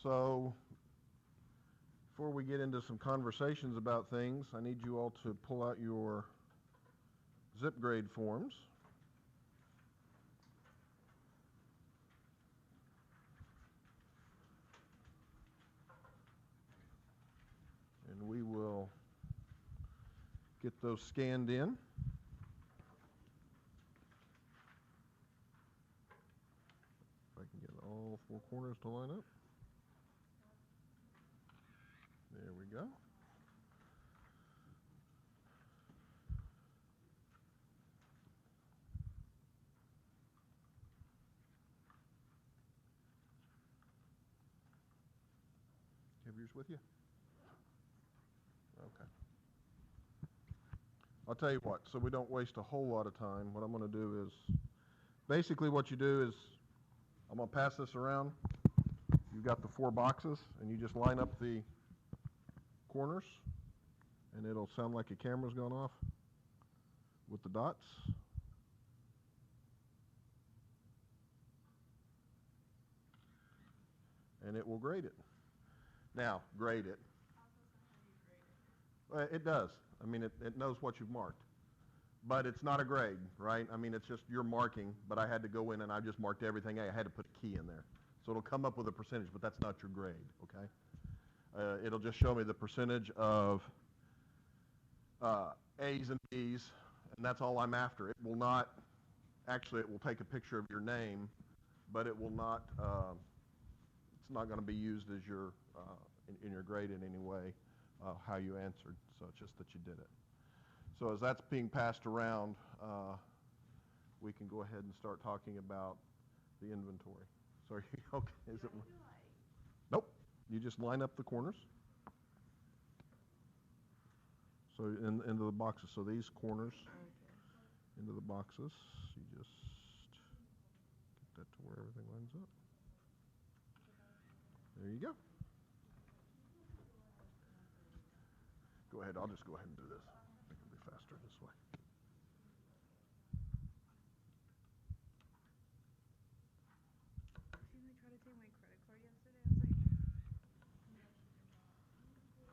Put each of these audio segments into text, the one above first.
So, before we get into some conversations about things, I need you all to pull out your zip grade forms. And we will get those scanned in. If I can get all four corners to line up. There we go. Have yours with you? Okay. I'll tell you what, so we don't waste a whole lot of time, what I'm going to do is, basically what you do is, I'm going to pass this around. You've got the four boxes, and you just line up the corners, and it'll sound like a camera's gone off with the dots. And it will grade it. Now, grade it. It does. I mean, it knows what you've marked. But it's not a grade, right? I mean, it's just you're marking, but I had to go in and I just marked everything. I had to put a key in there. So it'll come up with a percentage, but that's not your grade, okay? It'll just show me the percentage of A's and B's, and that's all I'm after. It will not, actually it will take a picture of your name, but it will not, it's not going to be used as your, in your grade in any way, how you answered. So it's just that you did it. So as that's being passed around, we can go ahead and start talking about the inventory. So are you okay? Is it? Nope. You just line up the corners. So into the boxes. So these corners into the boxes. You just get that to where everything lines up. There you go. Go ahead. I'll just go ahead and do this. I think it'll be faster this way. See, they tried to take my credit card yesterday. I was like,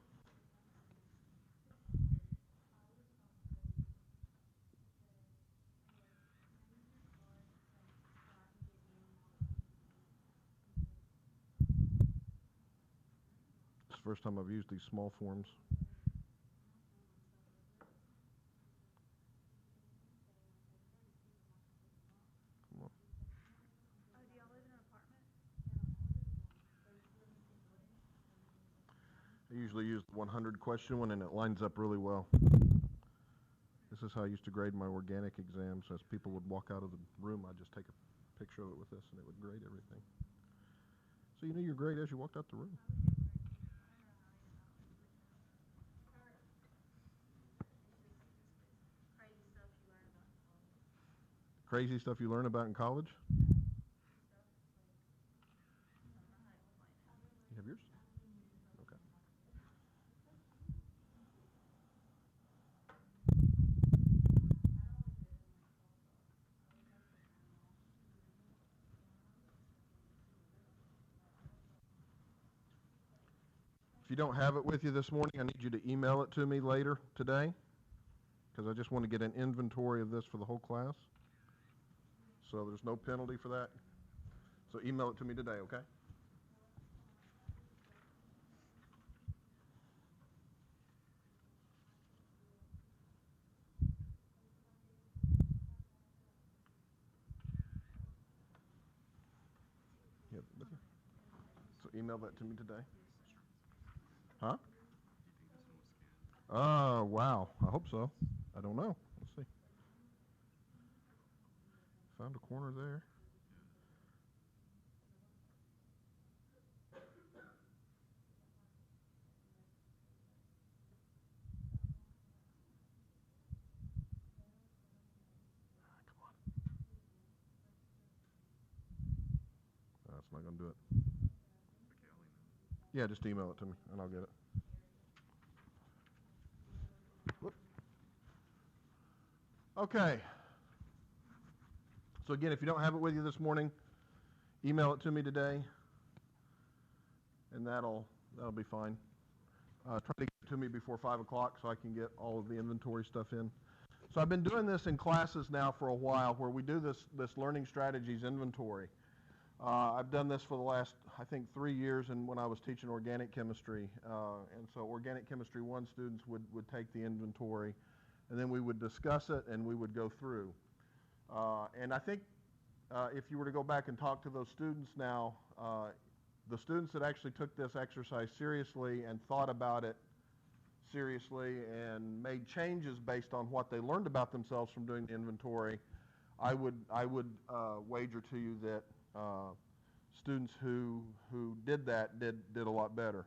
It's the first time I've used these small forms. Come on. oh, do y'all live in an apartment? I usually use the 100 question one, and it lines up really well. This is how I used to grade my organic exams. As people would walk out of the room, I'd just take a picture of it with this, and it would grade everything. So you knew your grade as you walked out the room. Crazy stuff you learn about in college? You have yours? Okay. If you don't have it with you this morning, I need you to email it to me later today, because I just want to get an inventory of this for the whole class. So there's no penalty for that. So email it to me today, okay? You have it with you? So email that to me today. Huh? Oh, wow. I hope so. I don't know. Let's see. Found a corner there. Come on. That's not going to do it. Yeah, just email it to me, and I'll get it. Whoop. Okay. So again, if you don't have it with you this morning, email it to me today. and that'll be fine. Try to get it to me before 5 o'clock so I can get all of the inventory stuff in. So I've been doing this in classes now for a while where we do this learning strategies inventory. I've done this for the last, I think, 3 years and when I was teaching organic chemistry. And so organic chemistry 1 students would take the inventory, and then we would discuss it and we would go through. And I think if you were to go back and talk to those students now, the students that actually took this exercise seriously and thought about it seriously and made changes based on what they learned about themselves from doing the inventory, I would wager to you that students who did that did a lot better.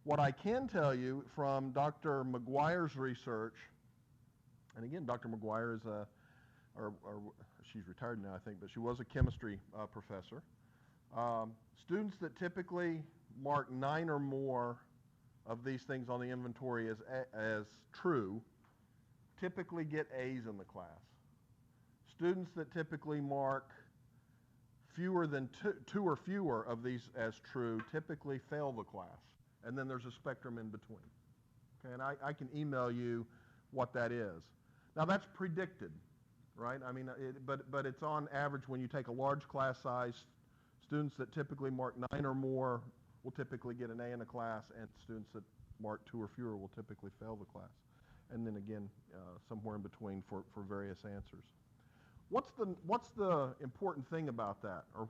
What I can tell you from Dr. McGuire's research, and again, Dr. McGuire is or she's retired now, I think, but she was a chemistry professor. Students that typically mark 9 or more of these things on the inventory as true typically get A's in the class. Students that typically mark fewer than two or fewer of these as true typically fail the class. And then there's a spectrum in between. Okay, and I can email you what that is. Now that's predicted, right? I mean, but it's on average when you take a large class size. Students that typically mark 9 or more will typically get an A in a class, and students that mark 2 or fewer will typically fail the class. And then again, somewhere in between for various answers. What's the important thing about that, or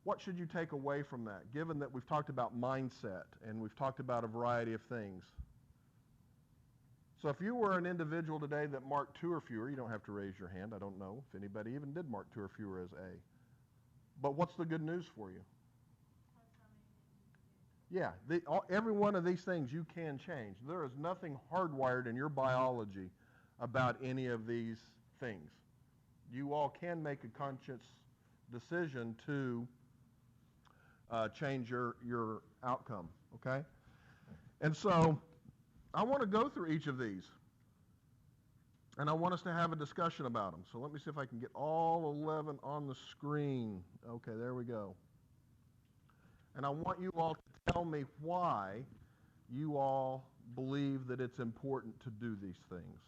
what should you take away from that? Given that we've talked about mindset and we've talked about a variety of things. So if you were an individual today that marked 2 or fewer, you don't have to raise your hand. I don't know if anybody even did mark 2 or fewer as A. But what's the good news for you? Yeah, every one of these things you can change. There is nothing hardwired in your biology about any of these things. You all can make a conscious decision to change your outcome, okay? And so I want to go through each of these. And I want us to have a discussion about them. So let me see if I can get all 11 on the screen. Okay, there we go. And I want you all to tell me why you all believe that it's important to do these things.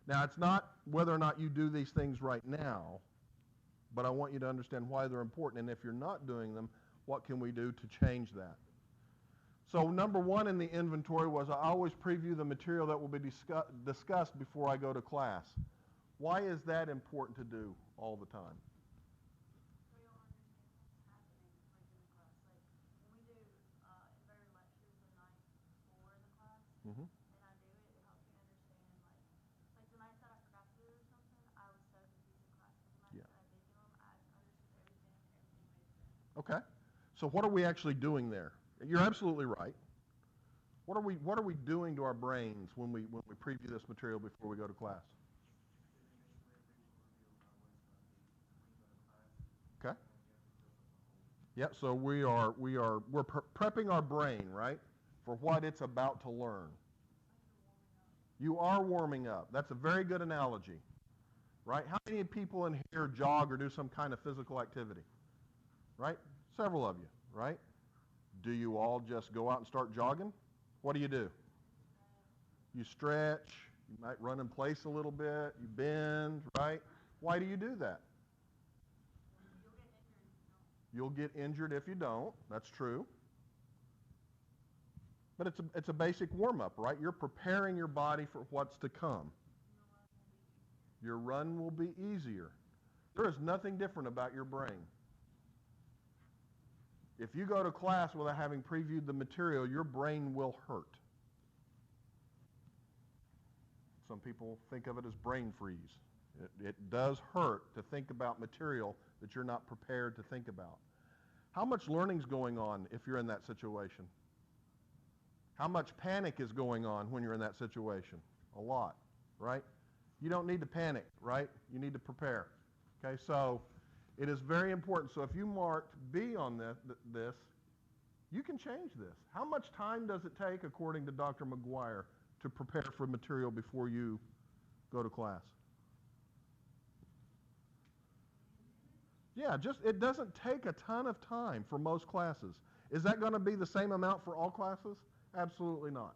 Now, it's not whether or not you do these things right now, but I want you to understand why they're important. And if you're not doing them, what can we do to change that? So number 1 in the inventory was I always preview the material that will be discussed before I go to class. Why is that important to do all the time? So you'll understand what's happening, like in the class. Like when we do inverted lectures the night before the class, Mm-hmm. and I do it, it helps me understand like the nights that I forgot to do or something, I was so confused in class. But the nights that I did do them, I understood everything made sense. Okay. So what are we actually doing there? You're absolutely right. What are we doing to our brains when we preview this material before we go to class? Okay. Yeah, so we're prepping our brain, right, for what it's about to learn. You are warming up. That's a very good analogy, right? How many people in here jog or do some kind of physical activity? Right? Several of you, right? Do you all just go out and start jogging? What do? You stretch, you might run in place a little bit, you bend, right? Why do you do that? You'll get injured if you don't. That's true. But it's a basic warm-up, right? You're preparing your body for what's to come. Your run will be easier. There is nothing different about your brain. If you go to class without having previewed the material, your brain will hurt. Some people think of it as brain freeze. It does hurt to think about material that you're not prepared to think about. How much learning's going on if you're in that situation? How much panic is going on when you're in that situation? A lot, right? You don't need to panic, right? You need to prepare. Okay, so it is very important. So if you marked B on this, you can change this. How much time does it take, according to Dr. McGuire, to prepare for material before you go to class? Yeah, it doesn't take a ton of time for most classes. Is that going to be the same amount for all classes? Absolutely not.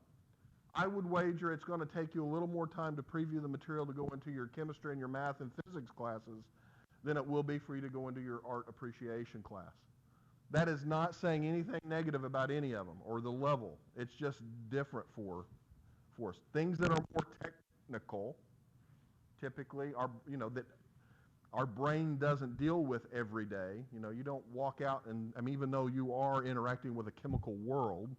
I would wager it's going to take you a little more time to preview the material to go into your chemistry and your math and physics classes than it will be for you to go into your art appreciation class. That is not saying anything negative about any of them or the level. It's just different for us. Things that are more technical typically are, that our brain doesn't deal with every day. You don't walk out and, even though you are interacting with a chemical world,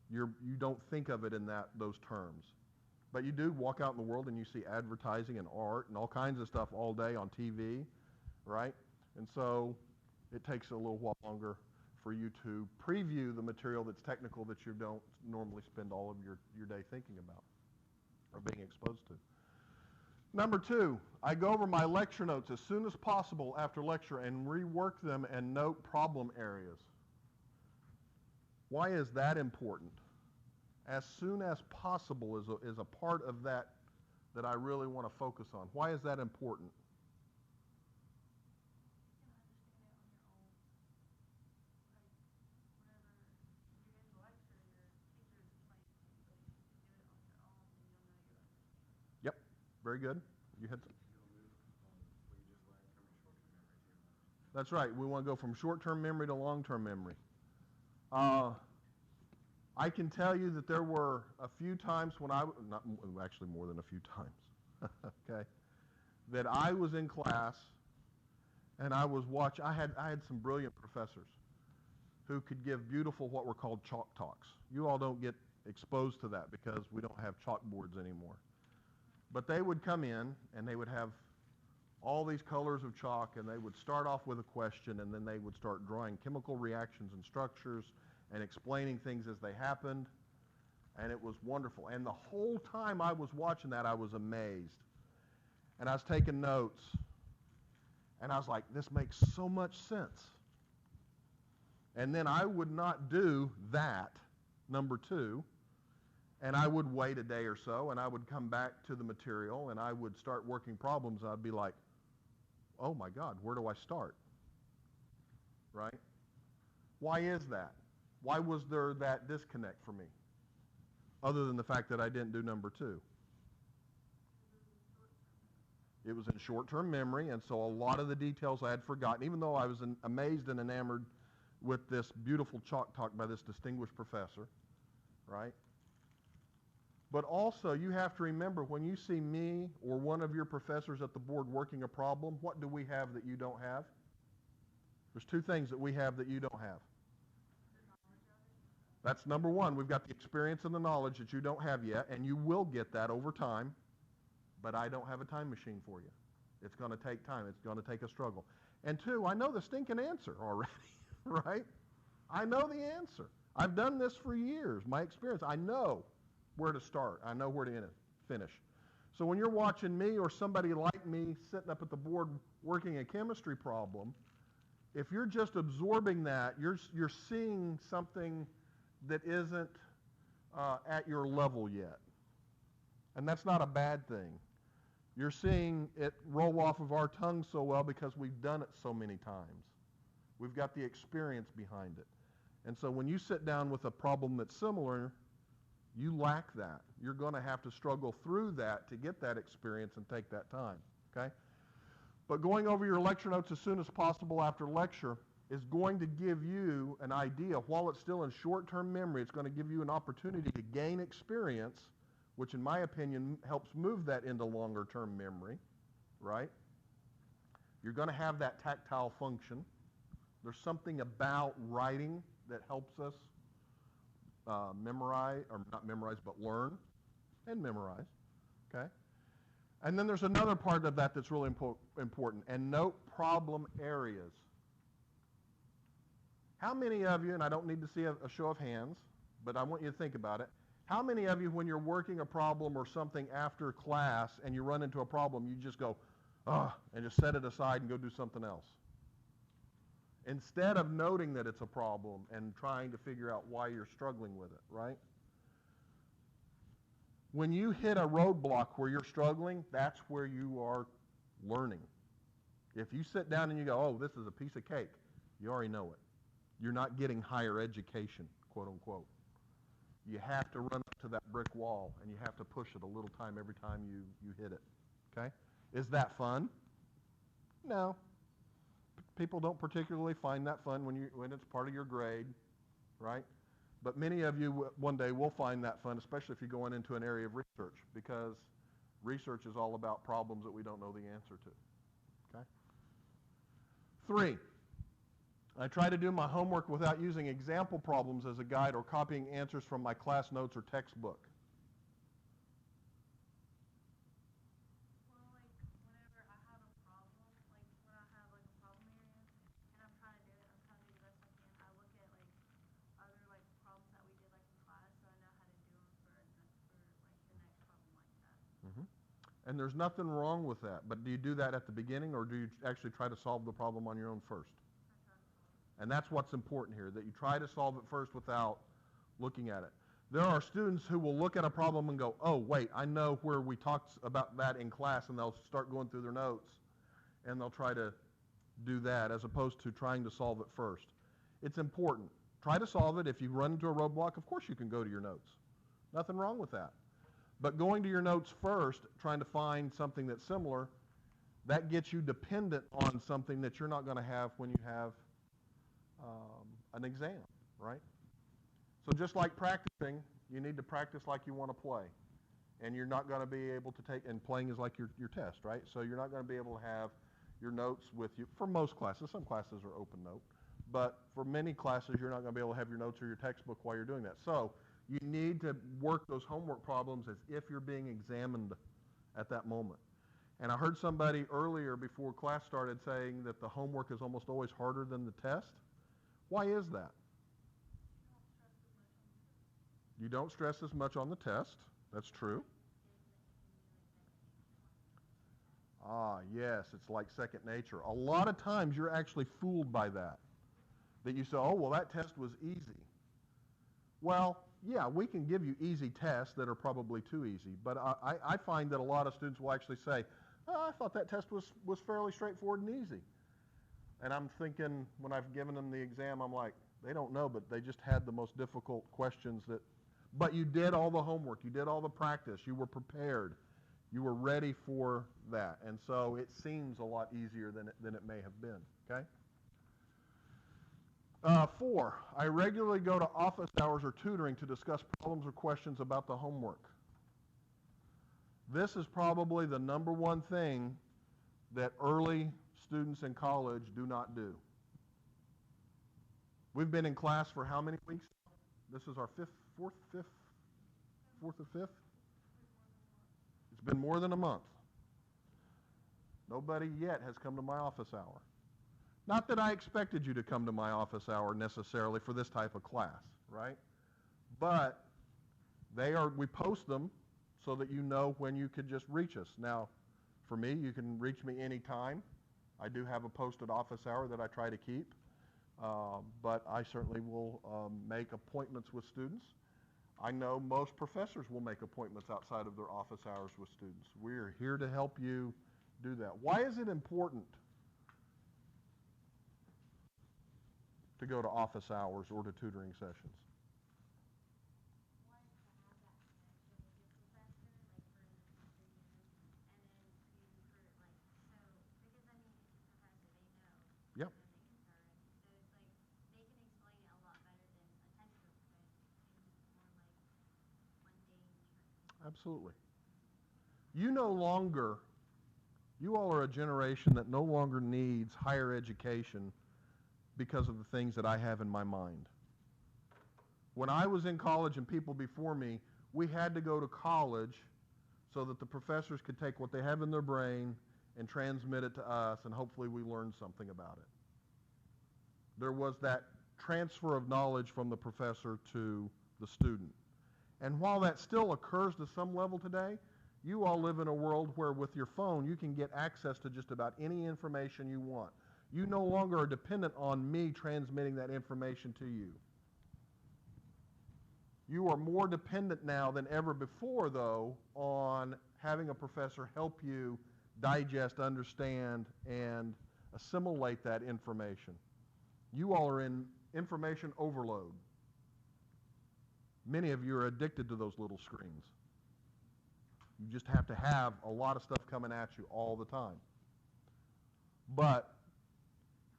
you don't think of it in those terms. But you do walk out in the world and you see advertising and art and all kinds of stuff all day on TV, right? And so it takes a little while longer for you to preview the material that's technical that you don't normally spend all of your day thinking about or being exposed to. Number 2, I go over my lecture notes as soon as possible after lecture and rework them and note problem areas. Why is that important? As soon as possible is a part of that I really want to focus on. Why is that important? Yep, very good. You had. That's right. We want to go from short-term memory to long-term memory. I can tell you that there were a few times when actually more than a few times, okay, that I was in class and I was watching. I had some brilliant professors who could give beautiful what were called chalk talks. You all don't get exposed to that because we don't have chalkboards anymore. But they would come in and they would have all these colors of chalk and they would start off with a question and then they would start drawing chemical reactions and structures and explaining things as they happened. And it was wonderful. And the whole time I was watching that, I was amazed. And I was taking notes. And I was like, this makes so much sense. And then I would not do that, number 2. And I would wait a day or so, and I would come back to the material, and I would start working problems. I'd be like, oh, my God, where do I start? Right? Why is that? Why was there that disconnect for me, other than the fact that I didn't do number 2? It was in short-term memory, and so a lot of the details I had forgotten, even though I was amazed and enamored with this beautiful chalk talk by this distinguished professor, right? But also, you have to remember, when you see me or one of your professors at the board working a problem, what do we have that you don't have? There's 2 things that we have that you don't have. That's number 1. We've got the experience and the knowledge that you don't have yet, and you will get that over time, but I don't have a time machine for you. It's going to take time. It's going to take a struggle. And 2, I know the stinking answer already, right? I know the answer. I've done this for years. My experience, I know where to start. I know where to finish. So when you're watching me or somebody like me sitting up at the board working a chemistry problem, if you're just absorbing that, you're seeing something that isn't at your level yet. And that's not a bad thing. You're seeing it roll off of our tongue so well because we've done it so many times. We've got the experience behind it. And so when you sit down with a problem that's similar, you lack that. You're going to have to struggle through that to get that experience and take that time, okay? But going over your lecture notes as soon as possible after lecture is going to give you an idea. While it's still in short-term memory, it's going to give you an opportunity to gain experience, which in my opinion helps move that into longer-term memory, right? You're going to have that tactile function. There's something about writing that helps us memorize, or not memorize, but learn and memorize, okay? And then there's another part of that that's really important, and note problem areas. How many of you, and I don't need to see a show of hands, but I want you to think about it, how many of you, when you're working a problem or something after class and you run into a problem, you just go, and just set it aside and go do something else? Instead of noting that it's a problem and trying to figure out why you're struggling with it, right? When you hit a roadblock where you're struggling, that's where you are learning. If you sit down and you go, oh, this is a piece of cake, you already know it. you're not getting higher education, quote unquote. You have to run up to that brick wall, and you have to push it a little time every time you hit it, okay? Is that fun? No. People don't particularly find that fun when it's part of your grade, right? But many of you one day will find that fun, especially if you're going into an area of research, because research is all about problems that we don't know the answer to, okay? 3, I try to do my homework without using example problems as a guide or copying answers from my class notes or textbook. Well, like, whenever I have a problem, like, when I have, like, a problem area, and I'm trying to do it, I'm trying to do the best I can, I look at, like, other, like, problems that we did, like, in class, so I know how to do them for, like, the next problem like that. Mm-hmm. And there's nothing wrong with that, but do you do that at the beginning, or do you actually try to solve the problem on your own first? And that's what's important here, that you try to solve it first without looking at it. There are students who will look at a problem and go, oh, wait, I know where we talked about that in class, and they'll start going through their notes, and they'll try to do that as opposed to trying to solve it first. It's important. Try to solve it. If you run into a roadblock, of course you can go to your notes. Nothing wrong with that. But going to your notes first, trying to find something that's similar, that gets you dependent on something that you're not going to have when you have an exam, right? So just like practicing, you need to practice like you want to play. And you're not going to be able to take, and playing is like your test, right? So you're not going to be able to have your notes with you for most classes. Some classes are open note. But for many classes, you're not going to be able to have your notes or your textbook while you're doing that. So you need to work those homework problems as if you're being examined at that moment. And I heard somebody earlier before class started saying that the homework is almost always harder than the test. Why is that? You don't stress as much on the test. That's true. Ah, yes, it's like second nature. A lot of times you're actually fooled by that. That you say, oh, well, that test was easy. Well, yeah, we can give you easy tests that are probably too easy. But I find that a lot of students will actually say, oh, I thought that test was fairly straightforward and easy. And I'm thinking, when I've given them the exam, I'm like, they don't know, but they just had the most difficult questions that, but you did all the homework, you did all the practice, you were prepared, you were ready for that. And so it seems a lot easier than it may have been, okay? 4, I regularly go to office hours or tutoring to discuss problems or questions about the homework. This is probably the number one thing that early students in college do not do. We've been in class for how many weeks? This is our fourth or fifth? It's been more than a month. Nobody yet has come to my office hour. Not that I expected you to come to my office hour necessarily for this type of class, right? But we post them so that you know when you could just reach us. Now, for me, you can reach me anytime. I do have a posted office hour that I try to keep, but I certainly will make appointments with students. I know most professors will make appointments outside of their office hours with students. We're here to help you do that. Why is it important to go to office hours or to tutoring sessions? Yep. Absolutely. You all are a generation that no longer needs higher education because of the things that I have in my mind. When I was in college and people before me, we had to go to college so that the professors could take what they have in their brain and transmit it to us, and hopefully we learned something about it. There was that transfer of knowledge from the professor to the student. And while that still occurs to some level today, you all live in a world where with your phone you can get access to just about any information you want. You no longer are dependent on me transmitting that information to you. You are more dependent now than ever before, though, on having a professor help you digest, understand, and assimilate that information. You all are in information overload. Many of you are addicted to those little screens. You just have to have a lot of stuff coming at you all the time. But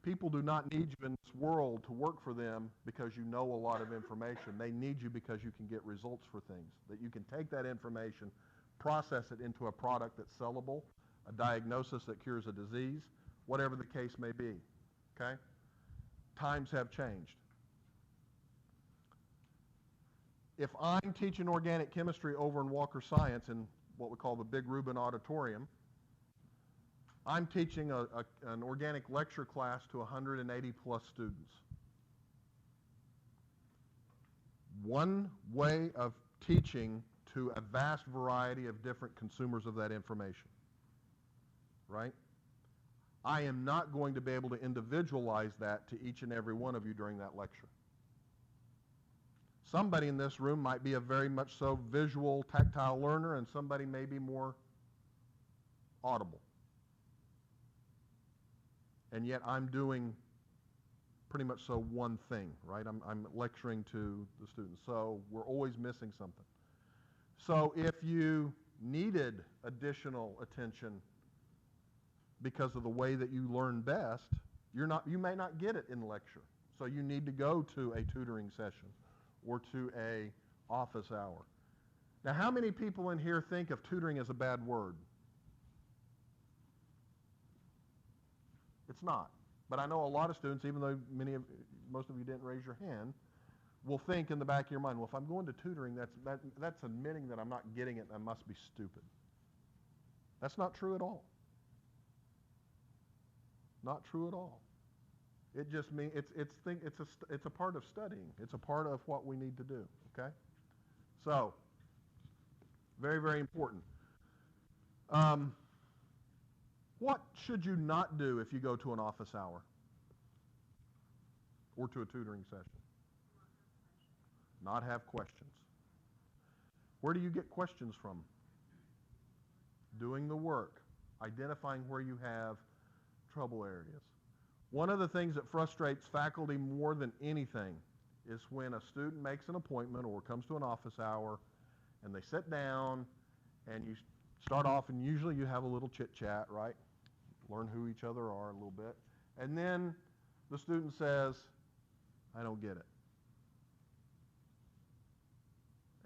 people do not need you in this world to work for them because you know a lot of information. They need you because you can get results for things, that you can take that information, process it into a product that's sellable, a diagnosis that cures a disease, whatever the case may be, okay? Times have changed. If I'm teaching organic chemistry over in Walker Science in what we call the Big Rubin Auditorium, I'm teaching an organic lecture class to 180 plus students. One way of teaching to a vast variety of different consumers of that information, right? I am not going to be able to individualize that to each and every one of you during that lecture. Somebody in this room might be a very much so visual, tactile learner, and somebody may be more audible. And yet I'm doing pretty much so one thing, right? I'm lecturing to the students. So we're always missing something. So if you needed additional attention because of the way that you learn best, you may not get it in lecture. So you need to go to a tutoring session or to a office hour. Now, how many people in here think of tutoring as a bad word? It's not. But I know a lot of students, even though most of you didn't raise your hand, will think in the back of your mind, well, if I'm going to tutoring, that's admitting that I'm not getting it and I must be stupid. That's not true at all. Not true at all. It just means it's a part of studying. It's a part of what we need to do, okay? So, very, very important. What should you not do if you go to an office hour or to a tutoring session? Not have questions. Where do you get questions from? Doing the work, identifying where you have trouble areas. One of the things that frustrates faculty more than anything is when a student makes an appointment or comes to an office hour and they sit down and you start off and usually you have a little chit chat, right? Learn who each other are a little bit. And then the student says, I don't get it.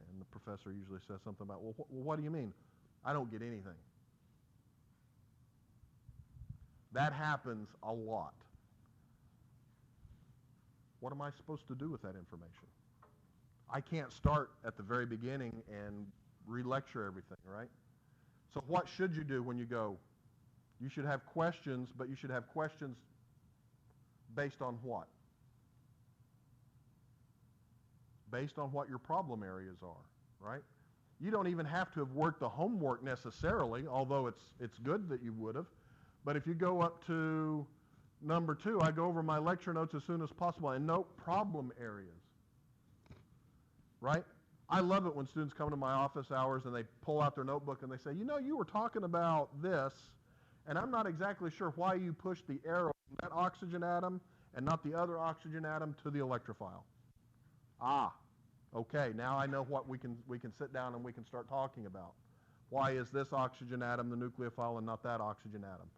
And the professor usually says something about, well, what do you mean? I don't get anything. That happens a lot. What am I supposed to do with that information? I can't start at the very beginning and re-lecture everything, right? So what should you do when you go? You should have questions, but you should have questions based on what? Based on what your problem areas are, right? You don't even have to have worked the homework necessarily, although it's good that you would have. But if you go up to number 2, I go over my lecture notes as soon as possible and note problem areas, right? I love it when students come to my office hours and they pull out their notebook and they say, you know, you were talking about this, and I'm not exactly sure why you pushed the arrow from that oxygen atom and not the other oxygen atom to the electrophile. Ah, okay, now I know what we can sit down and we can start talking about. Why is this oxygen atom the nucleophile and not that oxygen atom?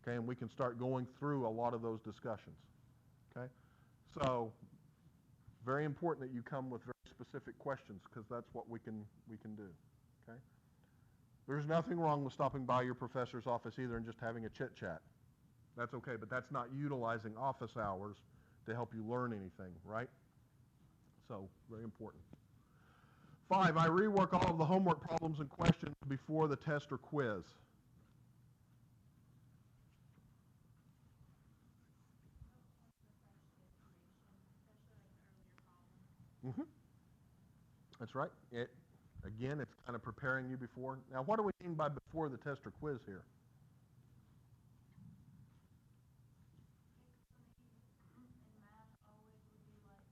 Okay, and we can start going through a lot of those discussions. Okay, so very important that you come with very specific questions because that's what we can do. Okay, there's nothing wrong with stopping by your professor's office either and just having a chit chat. That's okay, but that's not utilizing office hours to help you learn anything, right? So very important. 5, I rework all of the homework problems and questions before the test or quiz. Mm-hmm. That's right. Again, it's kind of preparing you before. Now, what do we mean by before the test or quiz here? In math, always would be like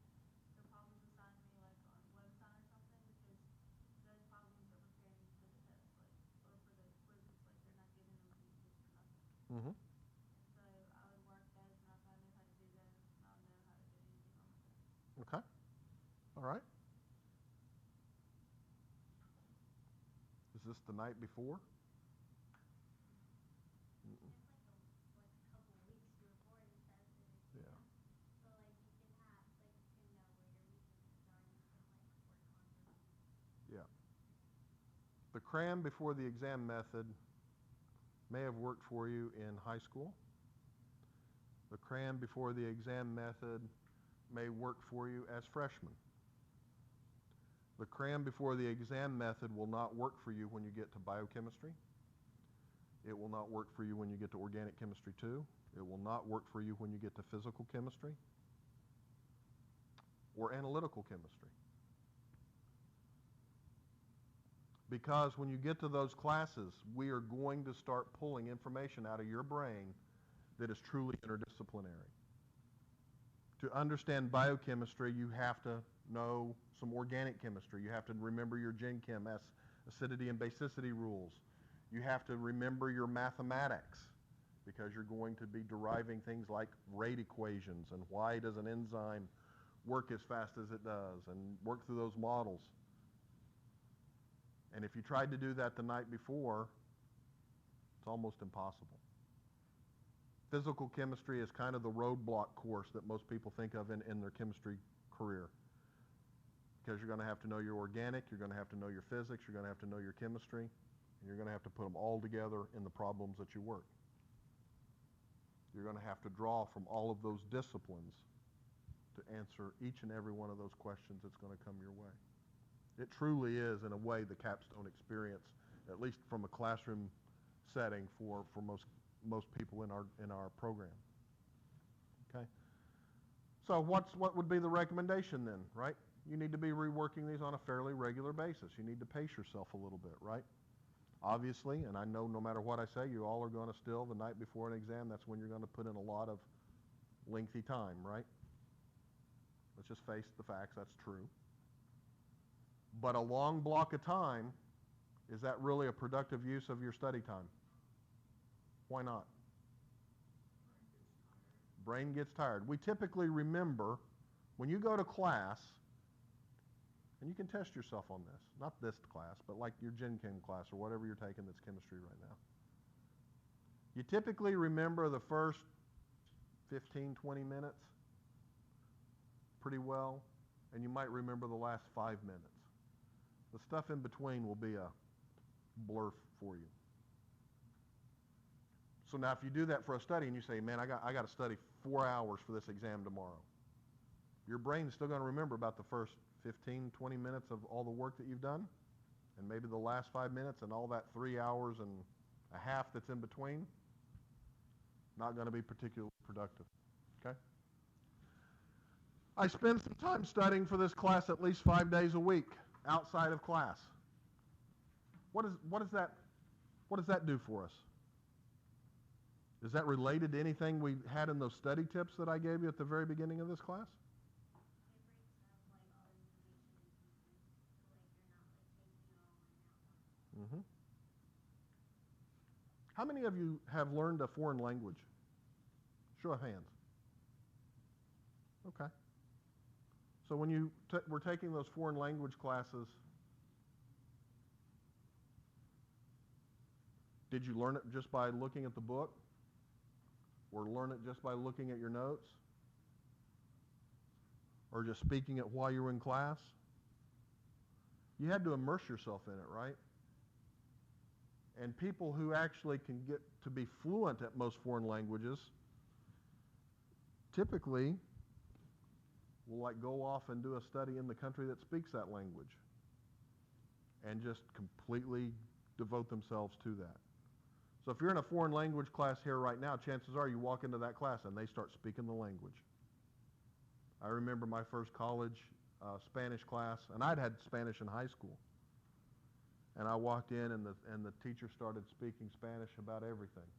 the problems assigned to me like on WebSign or something because those problems are preparing you for the test, like or for the quizzes, like they're not giving them to you just for nothing. Mm-hmm. And so I would work those, and if I knew how to do those, I would know how to do anything on the Okay? All right? Is this the night before? Mm-mm. It's like a couple weeks before the test and Yeah. exam. So like you can have like you can know where your weaknesses are and you can like work on those. Yeah. The cram before the exam method may have worked for you in high school. The cram before the exam method may work for you as freshmen. The cram before the exam method will not work for you when you get to biochemistry. It will not work for you when you get to organic chemistry 2. It will not work for you when you get to physical chemistry or analytical chemistry. Because when you get to those classes, we are going to start pulling information out of your brain that is truly interdisciplinary. To understand biochemistry, you have to know some organic chemistry. You have to remember your Gen Chem, acidity and basicity rules. You have to remember your mathematics because you're going to be deriving things like rate equations and why does an enzyme work as fast as it does and work through those models. And if you tried to do that the night before, it's almost impossible. Physical chemistry is kind of the roadblock course that most people think of in their chemistry career. Because you're going to have to know your organic, you're going to have to know your physics, you're going to have to know your chemistry, and you're going to have to put them all together in the problems that you work. You're going to have to draw from all of those disciplines to answer each and every one of those questions that's going to come your way. It truly is, in a way, the capstone experience, at least from a classroom setting for most people in our program. Okay? So what would be the recommendation then, right? You need to be reworking these on a fairly regular basis. You need to pace yourself a little bit, right? Obviously, and I know no matter what I say, you all are going to still, the night before an exam, that's when you're going to put in a lot of lengthy time, right? Let's just face the facts, that's true. But a long block of time, is that really a productive use of your study time? Why not? Brain gets tired. We typically remember, when you go to class, and you can test yourself on this, not this class, but like your Gen Chem class or whatever you're taking that's chemistry right now. You typically remember the first 15, 20 minutes pretty well, and you might remember the last 5 minutes. The stuff in between will be a blur for you. So now if you do that for a study and you say, man, I got to study 4 hours for this exam tomorrow, your brain's still going to remember about the first 15, 20 minutes of all the work that you've done, and maybe the last 5 minutes and all that 3 hours and a half that's in between, not going to be particularly productive. Okay? I spend some time studying for this class at least 5 days a week outside of class. What does that do for us? Is that related to anything we had in those study tips that I gave you at the very beginning of this class? Mm-hmm. How many of you have learned a foreign language? Show of hands. Okay. So when you were taking those foreign language classes, did you learn it just by looking at the book? Or learn it just by looking at your notes? Or just speaking it while you were in class? You had to immerse yourself in it, right? And people who actually can get to be fluent at most foreign languages typically will go off and do a study in the country that speaks that language and just completely devote themselves to that. So if you're in a foreign language class here right now, chances are you walk into that class and they start speaking the language. I remember my first college Spanish class, and I'd had Spanish in high school. And I walked in and the teacher started speaking Spanish about everything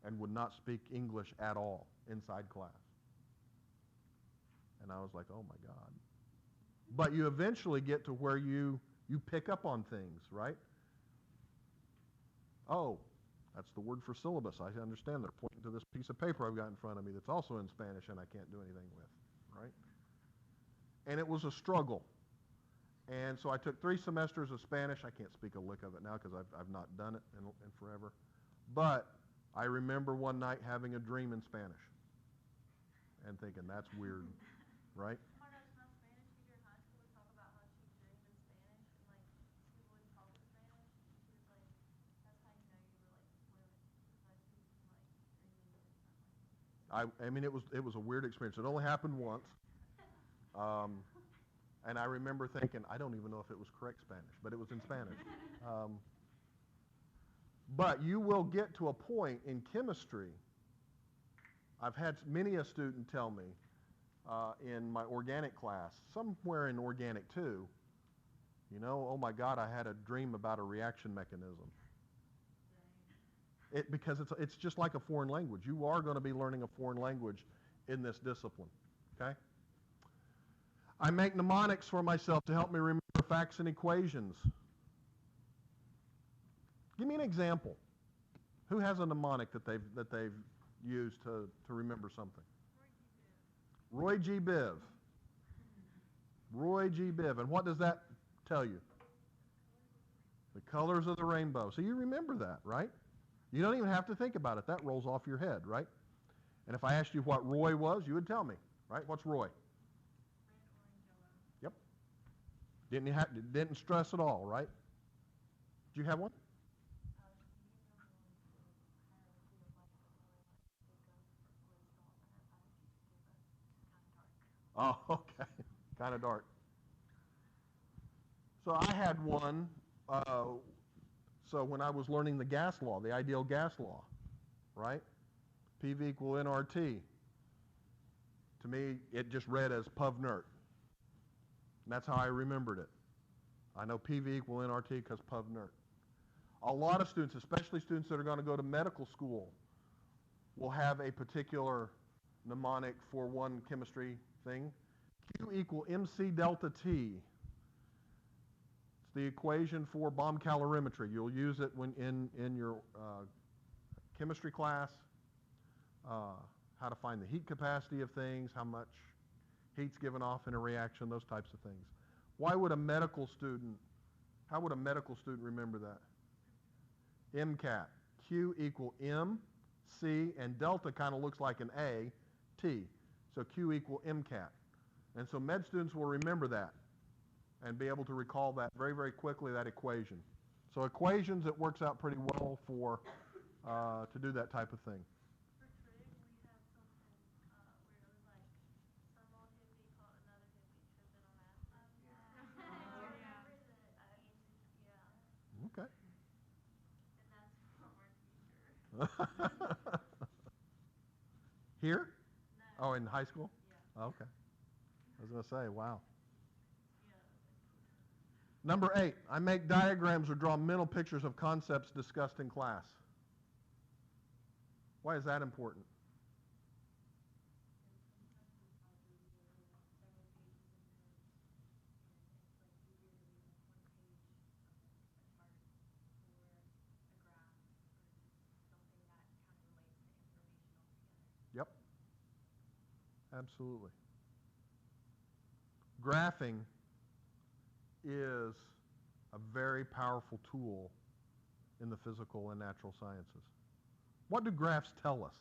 and would not speak English at all inside class. And I was like, oh my God. But you eventually get to where you pick up on things, right? Oh, that's the word for syllabus. I understand. They're pointing to this piece of paper I've got in front of me that's also in Spanish and I can't do anything with, right? and it was a struggle. And so I took 3 semesters of Spanish. I can't speak a lick of it now because I've not done it in forever. But I remember one night having a dream in Spanish and thinking, that's weird, right? Oh my gosh, my Spanish teacher in high school would talk about how she dreamed in Spanish and like people would talk in Spanish. She was like, that's how you know you were like fluent because like people can like dream in different languages. I mean, it was a weird experience. It only happened once. And I remember thinking, I don't even know if it was correct Spanish, but it was in Spanish. But you will get to a point in chemistry. I've had many a student tell me in my organic class, somewhere in organic 2, you know, oh my God, I had a dream about a reaction mechanism. Because it's just like a foreign language. You are going to be learning a foreign language in this discipline, okay? I make mnemonics for myself to help me remember facts and equations. Give me an example. Who has a mnemonic that they've used to remember something? Roy G. Biv. Roy G. Biv. And what does that tell you? The colors of the rainbow. So you remember that, right? You don't even have to think about it. That rolls off your head, right? And if I asked you what Roy was, you would tell me, right? What's Roy? Yep. Didn't stress at all, right? Did you have one? Oh, okay. Kind of dark. So I had one. So when I was learning the gas law, the ideal gas law, right? PV equal nRT. To me, it just read as PUV NERT. And that's how I remembered it. I know PV equal nRT because PUV NERT. A lot of students, especially students that are going to go to medical school, will have a particular mnemonic for one chemistry thing. Q equal MC delta T. It's the equation for bomb calorimetry. You'll use it when in your chemistry class, how to find the heat capacity of things, how much heat's given off in a reaction, those types of things. How would a medical student remember that? MCAT. Q equal M, C, and delta kind of looks like an A, T. So Q equal MCAT. And so med students will remember that and be able to recall that very, very quickly, that equation. So equations, it works out pretty well for to do that type of thing. For trig, we had something where it was like some old hippie caught another hippie tripping on acid. Yeah. Okay. And that's from our teacher. Here? No. Oh, in high school? Yeah. Okay. I was going to say, wow. Yeah. Number 8, I make diagrams or draw mental pictures of concepts discussed in class. Why is that important? Yep. Absolutely. Graphing is a very powerful tool in the physical and natural sciences. What do graphs tell us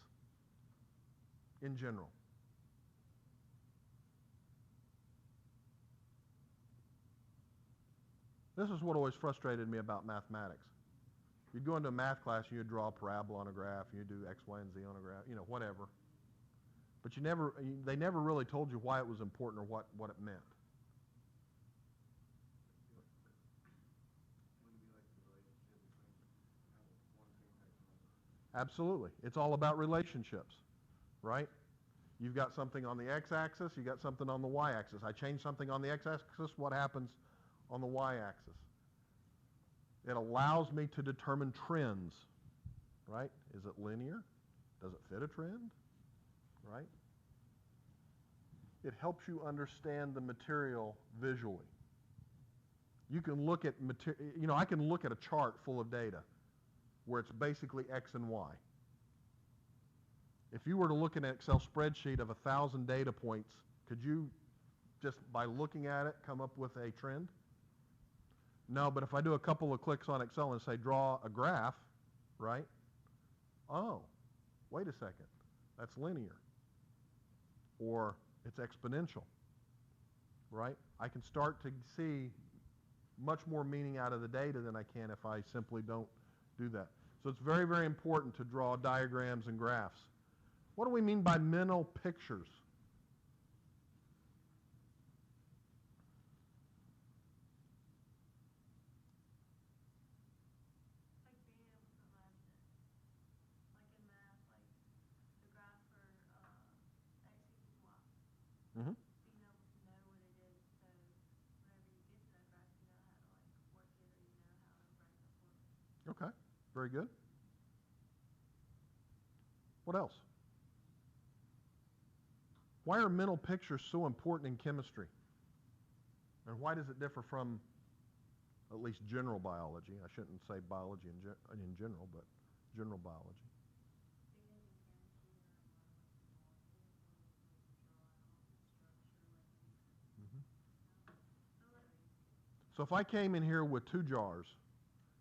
in general? This is what always frustrated me about mathematics. You'd go into a math class and you'd draw a parabola on a graph, and you'd do X, Y, and Z on a graph, you know, whatever. But they never really told you why it was important or what it meant. Absolutely. It's all about relationships, right? You've got something on the x-axis, you've got something on the y-axis. I change something on the x-axis, what happens on the y-axis? It allows me to determine trends, right? Is it linear? Does it fit a trend, right? It helps you understand the material visually. You can look at I can look at a chart full of data where it's basically X and Y. If you were to look at an Excel spreadsheet of 1,000 data points, could you just by looking at it, come up with a trend? No, but if I do a couple of clicks on Excel and say draw a graph, right? Oh, wait a second. That's linear. Or it's exponential, right? I can start to see much more meaning out of the data than I can if I simply don't do that. So it's very, very important to draw diagrams and graphs. What do we mean by mental pictures? Like being able to imagine it. Like in math, like the graph for x equals y. Mm-hmm. Being able to know what it is, so whenever you get to that graph, you know how to like work it, or you know how to write the formula. Okay, very good. What else? Why are mental pictures so important in chemistry? And why does it differ from at least general biology? I shouldn't say biology in general, but general biology. Mhm. So if I came in here with 2 jars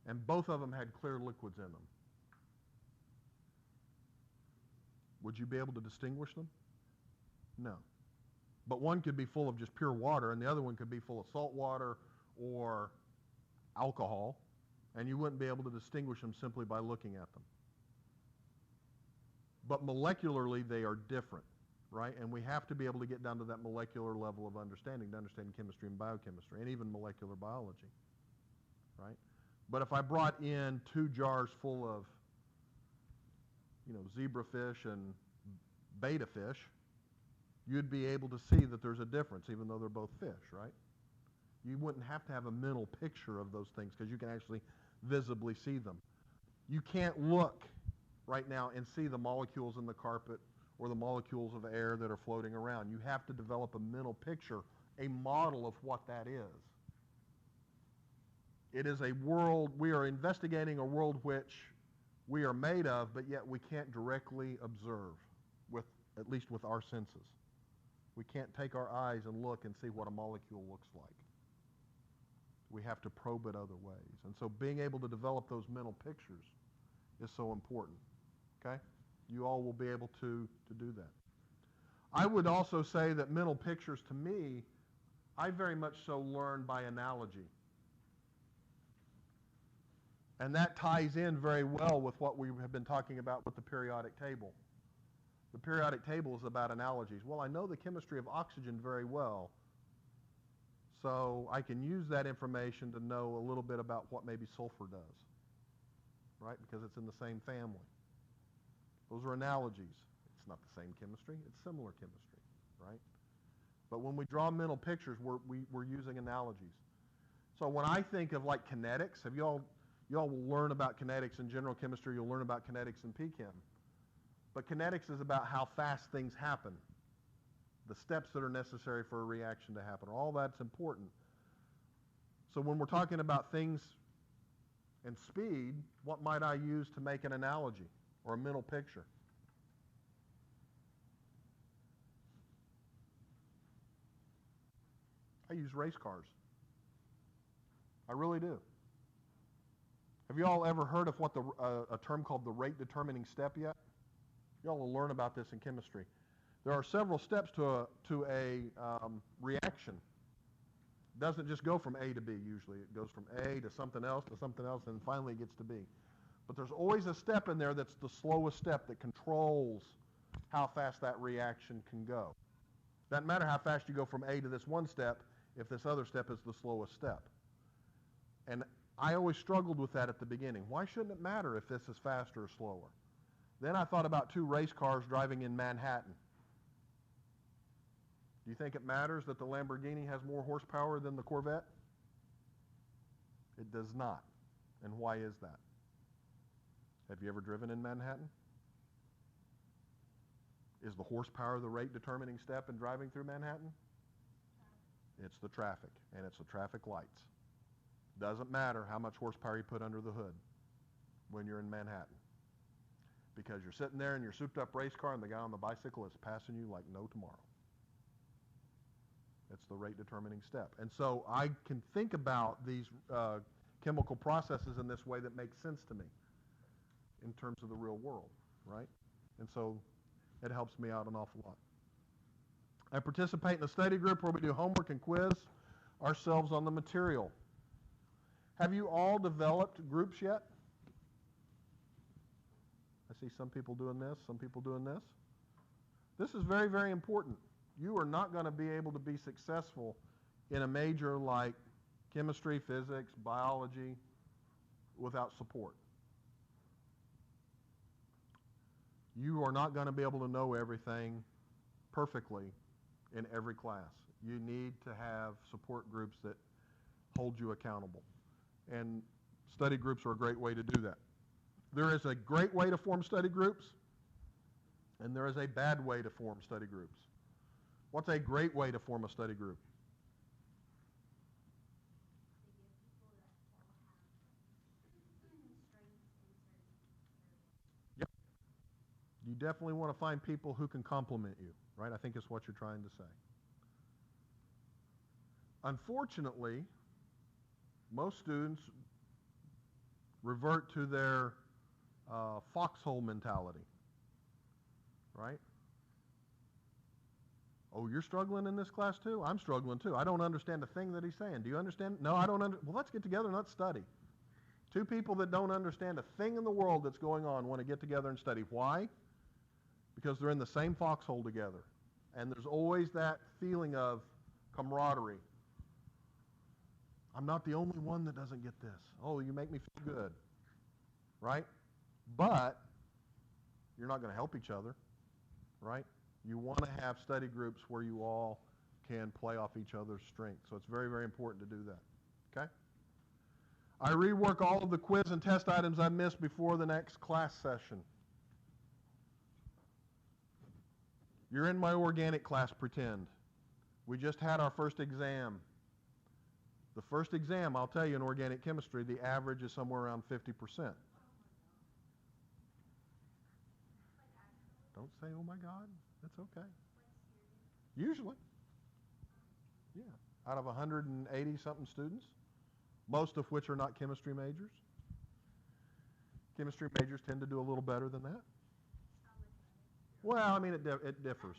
and both of them had clear liquids in them, would you be able to distinguish them? No. But one could be full of just pure water and the other one could be full of salt water or alcohol, and you wouldn't be able to distinguish them simply by looking at them. But molecularly, they are different, right? And we have to be able to get down to that molecular level of understanding to understand chemistry and biochemistry and even molecular biology, right? But if I brought in 2 jars full of, zebrafish and betta fish, you'd be able to see that there's a difference, even though they're both fish, right? You wouldn't have to have a mental picture of those things because you can actually visibly see them. You can't look right now and see the molecules in the carpet or the molecules of air that are floating around. You have to develop a mental picture, a model of what that is. It is a world, we are investigating a world which we are made of, but yet we can't directly observe, at least with our senses. We can't take our eyes and look and see what a molecule looks like. We have to probe it other ways. And so being able to develop those mental pictures is so important. Okay? You all will be able to do that. I would also say that mental pictures, to me, I very much so learn by analogy. And that ties in very well with what we have been talking about with the periodic table. The periodic table is about analogies. Well, I know the chemistry of oxygen very well, so I can use that information to know a little bit about what maybe sulfur does, right? Because it's in the same family. Those are analogies. It's not the same chemistry. It's similar chemistry, right? But when we draw mental pictures, we're using analogies. So when I think of like kinetics, you all will learn about kinetics in general chemistry. You'll learn about kinetics in PChem. But kinetics is about how fast things happen, the steps that are necessary for a reaction to happen. All that's important. So when we're talking about things and speed, what might I use to make an analogy or a mental picture? I use race cars. I really do. Have you all ever heard of what a term called the rate determining step yet? You all will learn about this in chemistry. There are several steps to a reaction. It doesn't just go from A to B usually. It goes from A to something else, and finally it gets to B. But there's always a step in there that's the slowest step that controls how fast that reaction can go. Doesn't matter how fast you go from A to this one step if this other step is the slowest step. And I always struggled with that at the beginning. Why shouldn't it matter if this is faster or slower? Then I thought about 2 race cars driving in Manhattan. Do you think it matters that the Lamborghini has more horsepower than the Corvette? It does not. And why is that? Have you ever driven in Manhattan? Is the horsepower the rate determining step in driving through Manhattan? It's the traffic, and it's the traffic lights. Doesn't matter how much horsepower you put under the hood when you're in Manhattan. Because you're sitting there in your souped up race car and the guy on the bicycle is passing you like no tomorrow. It's the rate determining step. And so I can think about these chemical processes in this way that makes sense to me in terms of the real world, right? And so it helps me out an awful lot. I participate in a study group where we do homework and quiz ourselves on the material. Have you all developed groups yet? I see some people doing this, some people doing this. This is very, very important. You are not going to be able to be successful in a major like chemistry, physics, biology without support. You are not going to be able to know everything perfectly in every class. You need to have support groups that hold you accountable. And study groups are a great way to do that. There is a great way to form study groups, and there is a bad way to form study groups. What's a great way to form a study group? Yep. You definitely want to find people who can complement you, right? I think is what you're trying to say. Unfortunately, most students revert to their foxhole mentality, right? Oh, you're struggling in this class too? I'm struggling too. I don't understand a thing that he's saying. Do you understand? No, I don't understand. Well, let's get together and let's study. Two people that don't understand a thing in the world that's going on want to get together and study. Why? Because they're in the same foxhole together. And there's always that feeling of camaraderie. I'm not the only one that doesn't get this. Oh, you make me feel good, right? But you're not going to help each other, right? You want to have study groups where you all can play off each other's strengths. So it's very, very important to do that, okay? I rework all of the quiz and test items I missed before the next class session. You're in my organic class, pretend. We just had our first exam. The first exam, I'll tell you, in organic chemistry, the average is somewhere around 50%. Don't say, oh my God, that's okay. Usually. Yeah. Out of 180-something students, most of which are not chemistry majors. Chemistry majors tend to do a little better than that. Well, I mean, it differs,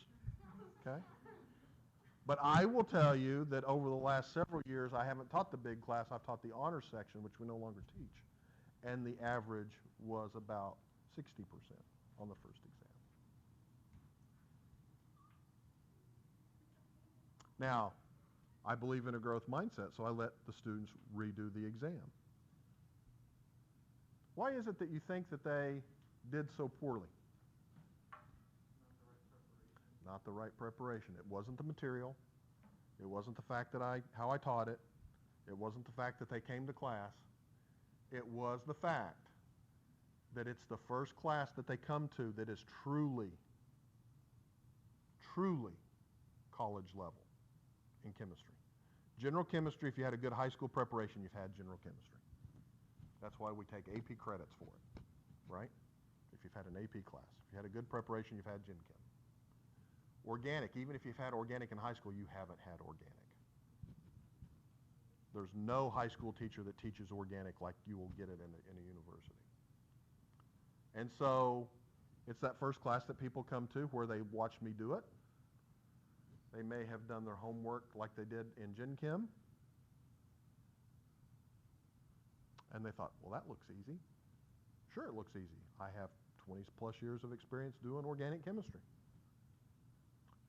okay? But I will tell you that over the last several years, I haven't taught the big class. I've taught the honors section, which we no longer teach. And the average was about 60% on the first exam. Now, I believe in a growth mindset, so I let the students redo the exam. Why is it that you think that they did so poorly? Not the right preparation. It wasn't the material. It wasn't the fact that how I taught it. It wasn't the fact that they came to class. It was the fact that it's the first class that they come to that is truly college level in chemistry. General chemistry, if you had a good high school preparation, you've had general chemistry. That's why we take AP credits for it, right? If you've had an AP class. If you had a good preparation, you've had Gen Chem. Organic, even if you've had organic in high school, you haven't had organic. There's no high school teacher that teaches organic like you will get it in a university. And so it's that first class that people come to where they watch me do it. They may have done their homework like they did in Gen Chem. And they thought, well, that looks easy. Sure, it looks easy. I have 20 plus years of experience doing organic chemistry.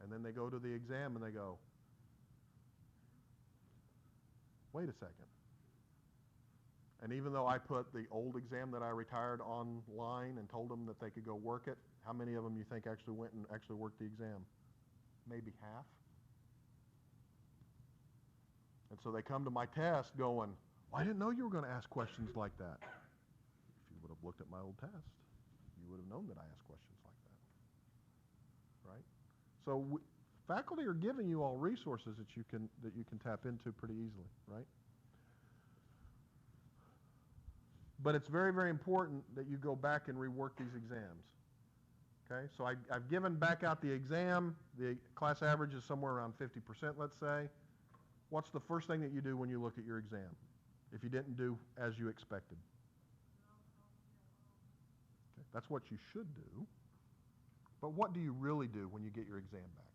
And then they go to the exam and they go, wait a second. And even though I put the old exam that I retired online and told them that they could go work it, how many of them you think actually went and actually worked the exam? Maybe half. And so they come to my test going, well, I didn't know you were going to ask questions like that. If you would have looked at my old test, you would have known that I asked questions like that. Right? So faculty are giving you all resources that you can tap into pretty easily, right? But it's very, very important that you go back and rework these exams. Okay, so I've given back out the exam. The class average is somewhere around 50%, let's say. What's the first thing that you do when you look at your exam if you didn't do as you expected? Okay, that's what you should do. But what do you really do when you get your exam back?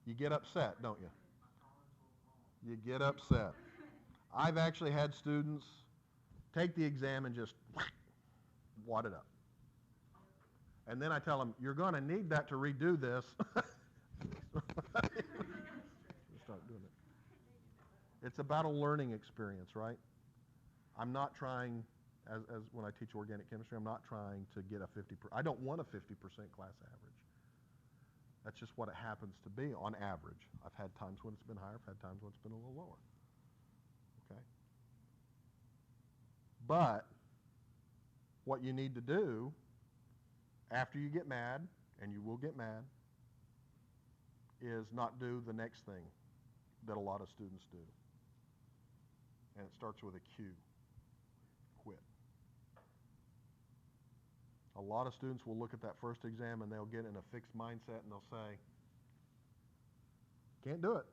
You get upset, don't you? You get upset. I've actually had students take the exam and just wad it up. And then I tell them, you're going to need that to redo this. Start doing it. It's about a learning experience, right? I'm not trying, as when I teach organic chemistry, I'm not trying to get a 50%. I don't want a 50% class average. That's just what it happens to be on average. I've had times when it's been higher. I've had times when it's been a little lower. Okay? But what you need to do after you get mad, and you will get mad, is not do the next thing that a lot of students do. And it starts with a Q. Quit. A lot of students will look at that first exam and they'll get in a fixed mindset and they'll say, can't do it.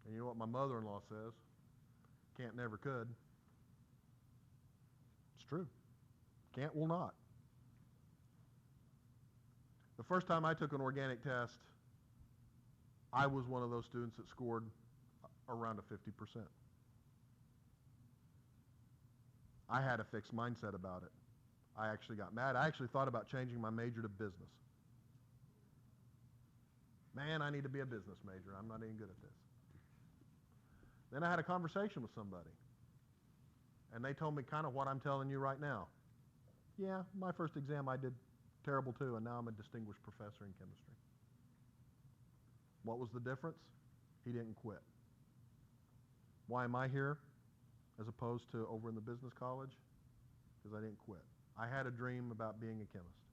And you know what my mother-in-law says? Can't never could. It's true. Can't will not. The first time I took an organic test, I was one of those students that scored around a 50%. I had a fixed mindset about it. I actually got mad. I actually thought about changing my major to business. Man, I need to be a business major. I'm not even good at this. Then I had a conversation with somebody, and they told me kind of what I'm telling you right now. Yeah, my first exam I did terrible too, and now I'm a distinguished professor in chemistry. What was the difference? He didn't quit. Why am I here as opposed to over in the business college? Because I didn't quit. I had a dream about being a chemist.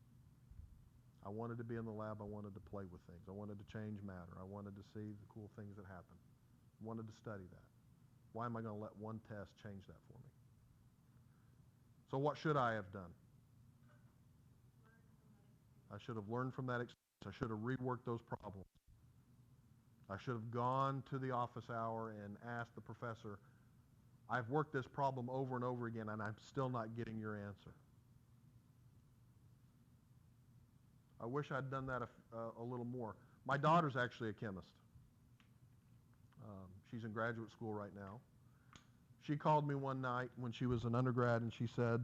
I wanted to be in the lab. I wanted to play with things. I wanted to change matter. I wanted to see the cool things that happen. I wanted to study that. Why am I going to let one test change that for me? So what should I have done? I should have learned from that experience. I should have reworked those problems. I should have gone to the office hour and asked the professor, I've worked this problem over and over again and I'm still not getting your answer. I wish I'd done that a little more. My daughter's actually a chemist. She's in graduate school right now. She called me one night when she was an undergrad and she said,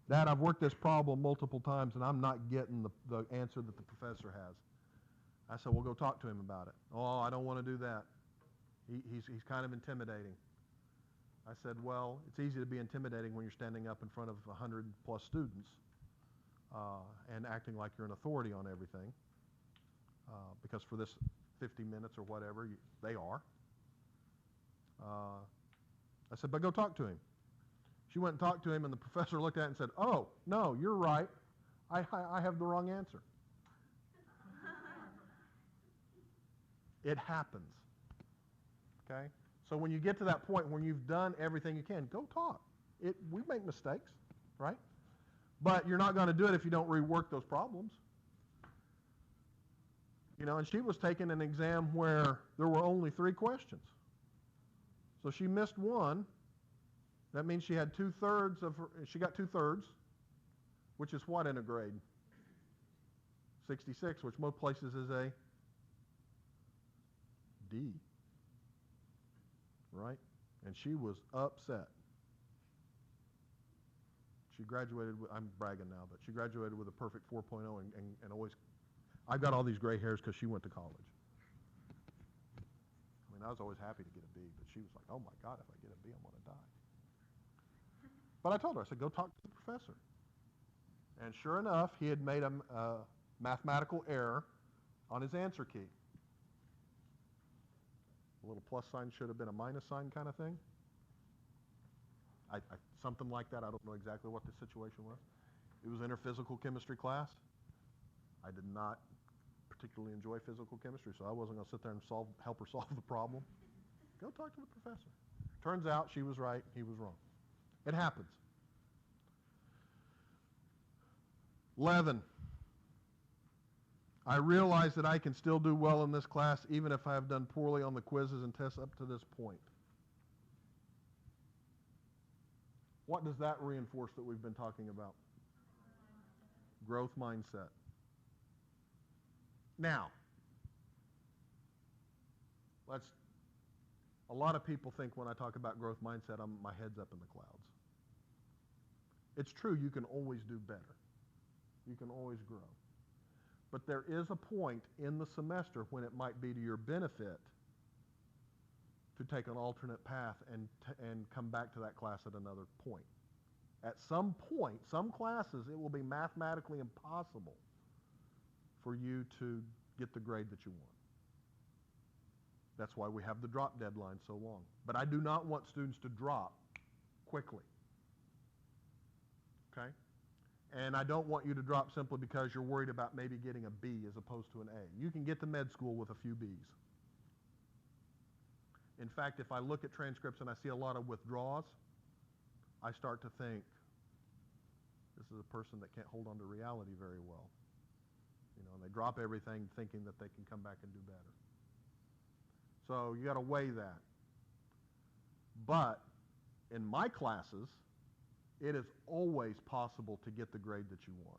Dad, I've worked this problem multiple times and I'm not getting the answer that the professor has. I said, well, go talk to him about it. Oh, I don't want to do that. He's kind of intimidating. I said, well, it's easy to be intimidating when you're standing up in front of 100 plus students and acting like you're an authority on everything. Because for this 50 minutes or whatever, they are. I said, but go talk to him. She went and talked to him, and the professor looked at it and said, oh, no, you're right. I have the wrong answer. It happens. Okay? So when you get to that point when you've done everything you can, go talk. We make mistakes, right? But you're not going to do it if you don't rework those problems. You know, and she was taking an exam where there were only 3 questions. So she missed one. That means she had 2/3 of her, she got 2/3, which is what in a grade? 66, which most places is a D. Right? And she was upset. She graduated with, I'm bragging now, but she graduated with a perfect 4.0 and always, I've got all these gray hairs because she went to college. I mean, I was always happy to get a B, but she was like, oh my God, if I get a B, I'm going to die. But I told her, I said, go talk to the professor. And sure enough, he had made a mathematical error on his answer key. A little plus sign should have been a minus sign kind of thing. Something like that. I don't know exactly what the situation was. It was in her physical chemistry class. I did not particularly enjoy physical chemistry, so I wasn't going to sit there and help her solve the problem. Go talk to the professor. Turns out she was right, he was wrong. It happens. 11. I realize that I can still do well in this class even if I have done poorly on the quizzes and tests up to this point. What does that reinforce that we've been talking about? Growth mindset. Now, a lot of people think when I talk about growth mindset, my head's up in the clouds. It's true, you can always do better. You can always grow. But there is a point in the semester when it might be to your benefit to take an alternate path and come back to that class at another point. At some point, some classes, it will be mathematically impossible for you to get the grade that you want. That's why we have the drop deadline so long. But I do not want students to drop quickly. Okay? And I don't want you to drop simply because you're worried about maybe getting a B as opposed to an A. You can get to med school with a few Bs. In fact, if I look at transcripts and I see a lot of withdrawals, I start to think, this is a person that can't hold on to reality very well. You know, and they drop everything thinking that they can come back and do better. So you got to weigh that. But in my classes, it is always possible to get the grade that you want.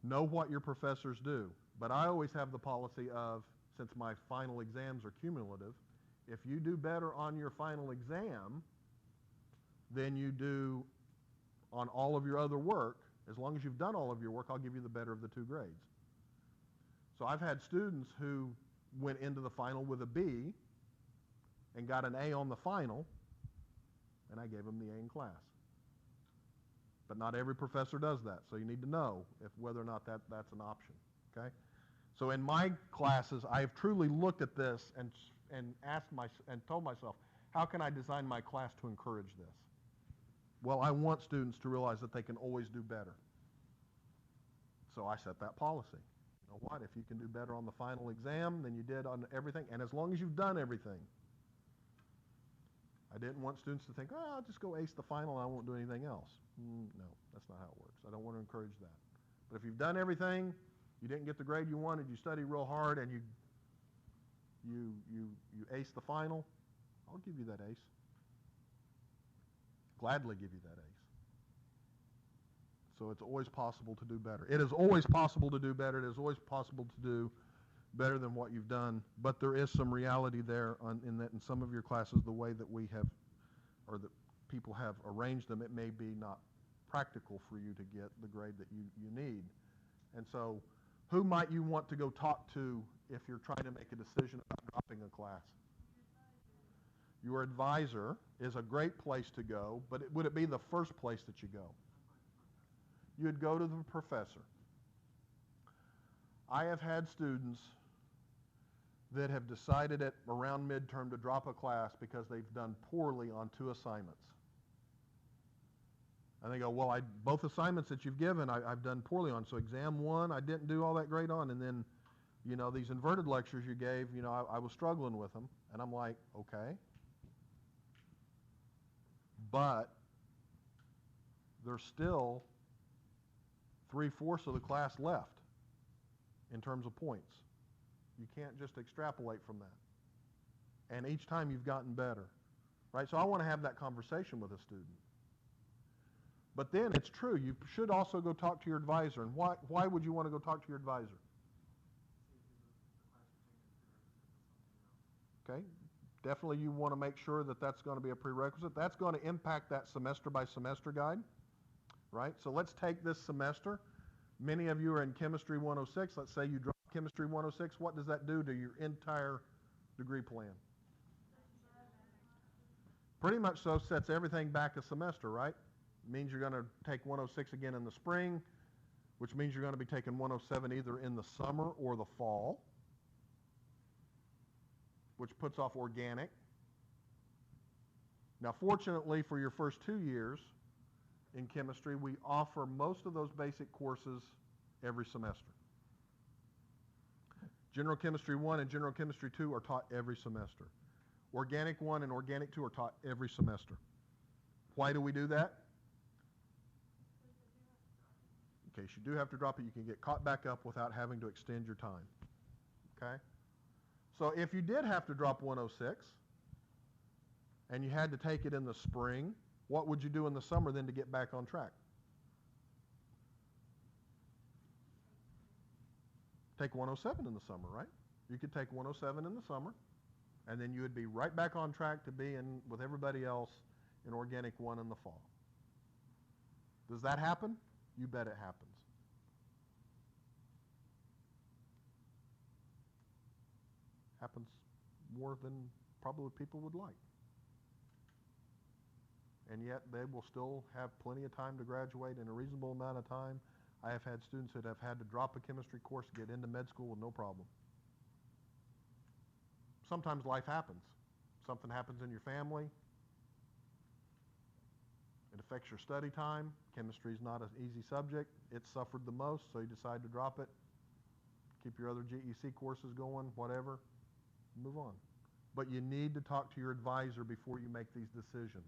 Know what your professors do. But I always have the policy of, since my final exams are cumulative, if you do better on your final exam than you do on all of your other work, as long as you've done all of your work, I'll give you the better of the two grades. So I've had students who went into the final with a B and got an A on the final, and I gave them the A in class. But not every professor does that, so you need to know whether or not that's an option, okay? So in my classes, I have truly looked at this and told myself, how can I design my class to encourage this? Well, I want students to realize that they can always do better. So I set that policy. You know what? If you can do better on the final exam than you did on everything, and as long as you've done everything, I didn't want students to think, oh, I'll just go ace the final and I won't do anything else. No, that's not how it works. I don't want to encourage that. But if you've done everything, you didn't get the grade you wanted, you study real hard, and you ace the final, I'll give you that ace. Gladly give you that ace. So it's always possible to do better. It is always possible to do better. It is always possible to do better than what you've done. But there is some reality there in that in some of your classes, the way that we have, or that people have arranged them, it may be not practical for you to get the grade that you need. And so who might you want to go talk to if you're trying to make a decision about dropping a class? Your advisor is a great place to go, but would it be the first place that you go? You'd go to the professor. I have had students that have decided at around midterm to drop a class because they've done poorly on 2 assignments. And they go, well, both assignments that you've given, I've done poorly on. So exam 1, I didn't do all that great on. And then, you know, these inverted lectures you gave, you know, I was struggling with them. And I'm like, okay. But there's still 3/4 of the class left in terms of points. You can't just extrapolate from that. And each time you've gotten better, right? So I want to have that conversation with a student. But then it's true, you should also go talk to your advisor. And why would you want to go talk to your advisor? Okay, definitely you want to make sure that that's going to be a prerequisite. That's going to impact that semester by semester guide, right? So let's take this semester. Many of you are in Chemistry 106. Let's say you drop Chemistry 106. What does that do to your entire degree plan? Pretty much so sets everything back a semester, right? Means you're going to take 106 again in the spring, which means you're going to be taking 107 either in the summer or the fall, which puts off organic. Now, fortunately for your first 2 years in chemistry, we offer most of those basic courses every semester. General Chemistry 1 and General Chemistry 2 are taught every semester. Organic 1 and Organic 2 are taught every semester. Why do we do that? in case you do have to drop it, you can get caught back up without having to extend your time. Okay? So if you did have to drop 106 and you had to take it in the spring, what would you do in the summer then to get back on track? Take 107 in the summer, right? You could take 107 in the summer, and then you would be right back on track to be in with everybody else in Organic 1 in the fall. Does that happen? You bet it happens. Happens more than probably people would like. And yet they will still have plenty of time to graduate in a reasonable amount of time. I have had students that have had to drop a chemistry course to get into med school with no problem. Sometimes life happens. Something happens in your family. It affects your study time. Chemistry is not an easy subject. It suffered the most, so you decide to drop it. Keep your other GEC courses going, whatever. Move on. But you need to talk to your advisor before you make these decisions.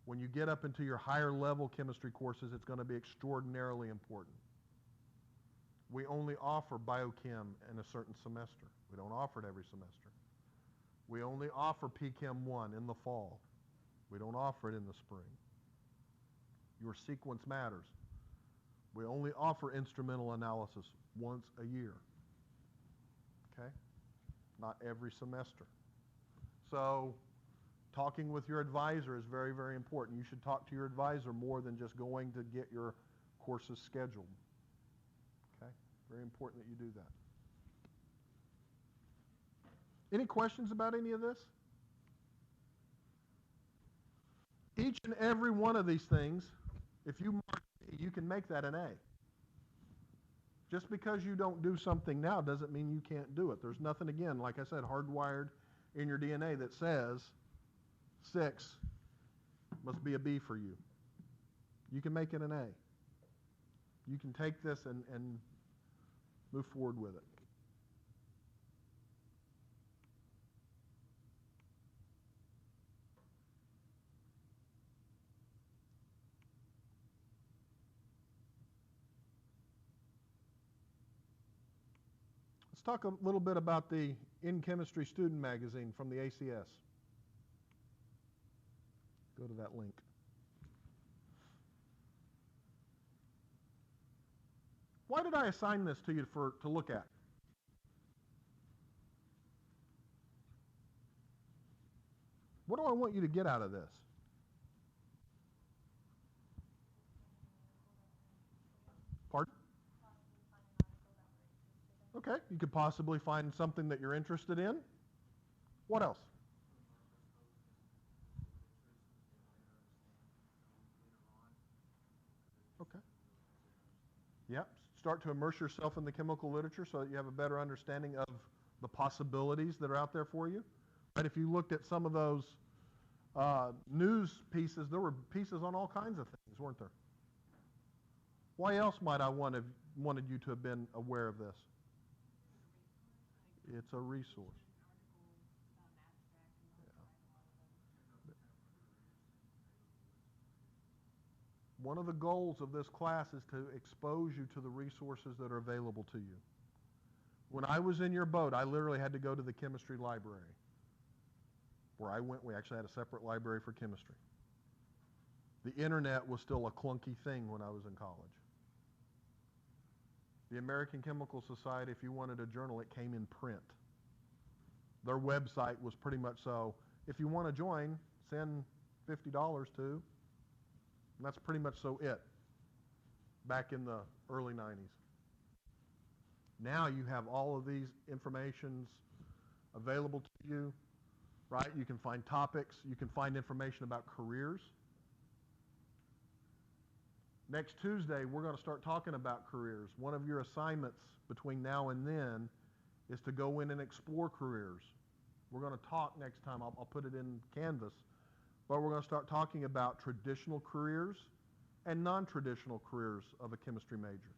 When you get up into your higher level chemistry courses, it's going to be extraordinarily important. We only offer biochem in a certain semester. We don't offer it every semester. We only offer PChem 1 in the fall. We don't offer it in the spring. Your sequence matters. We only offer instrumental analysis once a year. Okay? Not every semester. So talking with your advisor is very, very important. You should talk to your advisor more than just going to get your courses scheduled. Okay? Very important that you do that. Any questions about any of this? Each and every one of these things, if you mark A, you can make that an A. Just because you don't do something now doesn't mean you can't do it. There's nothing, again, like I said, hardwired in your DNA that says 6 must be a B for you. You can make it an A. You can take this and move forward with it. Let's talk a little bit about the In Chemistry Student Magazine from the ACS. Go to that link. Why did I assign this to you to look at? What do I want you to get out of this? Pardon? Okay, you could possibly find something that you're interested in. What else? Okay. Yep. Start to immerse yourself in the chemical literature so that you have a better understanding of the possibilities that are out there for you. But if you looked at some of those news pieces, there were pieces on all kinds of things, weren't there? Why else might I wanted you to have been aware of this? It's a resource. One of the goals of this class is to expose you to the resources that are available to you. When I was in your boat, I literally had to go to the chemistry library. Where I went, we actually had a separate library for chemistry. The internet was still a clunky thing when I was in college. The American Chemical Society, if you wanted a journal, it came in print. Their website was pretty much so, if you want to join, send $50 to, and that's pretty much so it, back in the early 90s. Now you have all of these informations available to you, right? You can find topics, you can find information about careers. Next Tuesday, we're going to start talking about careers. One of your assignments between now and then is to go in and explore careers. We're going to talk next time. I'll put it in Canvas. But we're going to start talking about traditional careers and non-traditional careers of a chemistry major.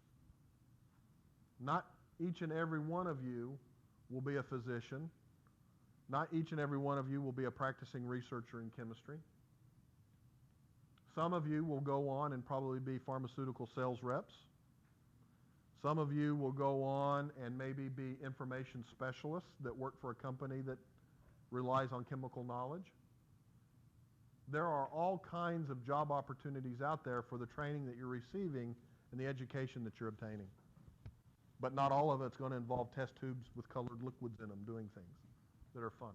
Not each and every one of you will be a physician. Not each and every one of you will be a practicing researcher in chemistry. Some of you will go on and probably be pharmaceutical sales reps. Some of you will go on and maybe be information specialists that work for a company that relies on chemical knowledge. There are all kinds of job opportunities out there for the training that you're receiving and the education that you're obtaining. But not all of it's going to involve test tubes with colored liquids in them doing things that are fun.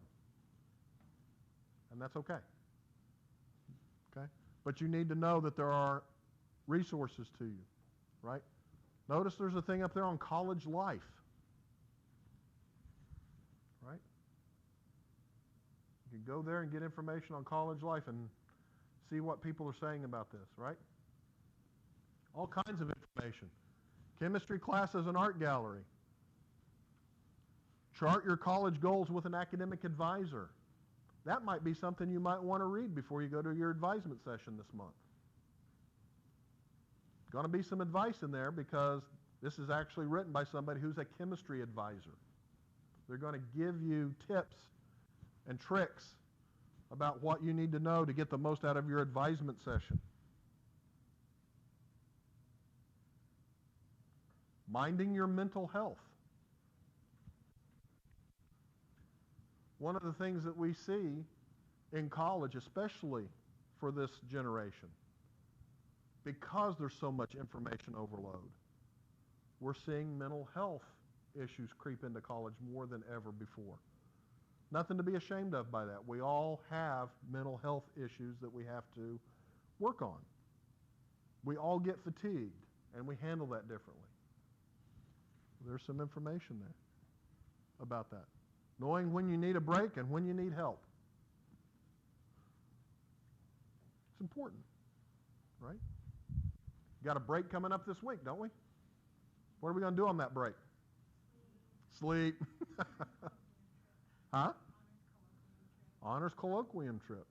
And that's okay. Okay? But you need to know that there are resources to you, right? Notice there's a thing up there on college life, right? You can go there and get information on college life and see what people are saying about this, right? All kinds of information. Chemistry class as an art gallery. Chart your college goals with an academic advisor. That might be something you might want to read before you go to your advisement session this month. Going to be some advice in there because this is actually written by somebody who's a chemistry advisor. They're going to give you tips and tricks about what you need to know to get the most out of your advisement session. Minding your mental health. One of the things that we see in college, especially for this generation, because there's so much information overload, we're seeing mental health issues creep into college more than ever before. Nothing to be ashamed of by that. We all have mental health issues that we have to work on. We all get fatigued, and we handle that differently. There's some information there about that. Knowing when you need a break and when you need help. It's important, right? Got a break coming up this week, don't we? What are we going to do on that break? Sleep. Huh? Honors colloquium trip.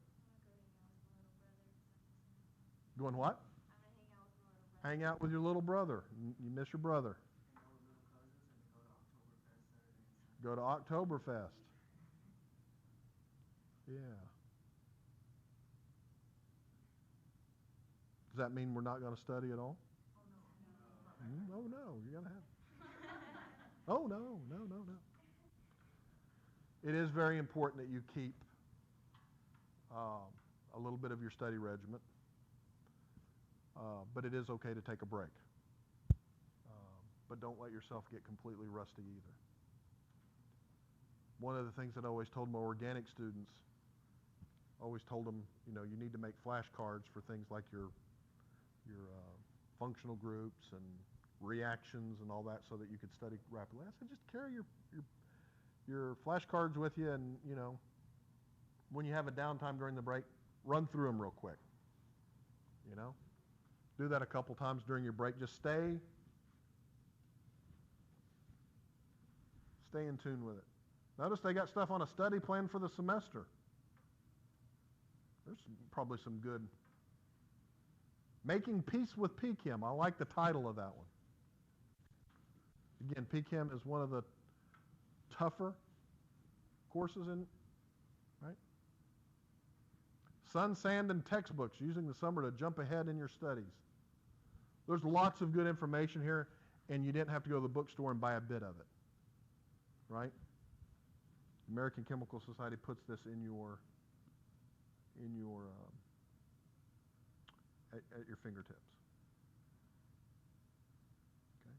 Going what? Hang out with your little brother. You miss your brother. Go to Oktoberfest. Yeah. Does that mean we're not going to study at all? Oh, no. You're going to have. Oh, no. It is very important that you keep a little bit of your study regiment. But it is okay to take a break. But don't let yourself get completely rusty either. One of the things that I always told my organic students, always told them, you need to make flashcards for things like your functional groups and reactions and all that so that you could study rapidly. I said, just carry your flashcards with you and, when you have a downtime during the break, run through them real quick. Do that a couple times during your break. Just stay in tune with it. Notice they got stuff on a study plan for the semester. There's probably some good. Making Peace with PChem. I like the title of that one. Again, PChem is one of the tougher courses right? Sun, Sand, and Textbooks. Using the summer to jump ahead in your studies. There's lots of good information here, and you didn't have to go to the bookstore and buy a bit of it. Right? American Chemical Society puts this in your at your fingertips. Okay.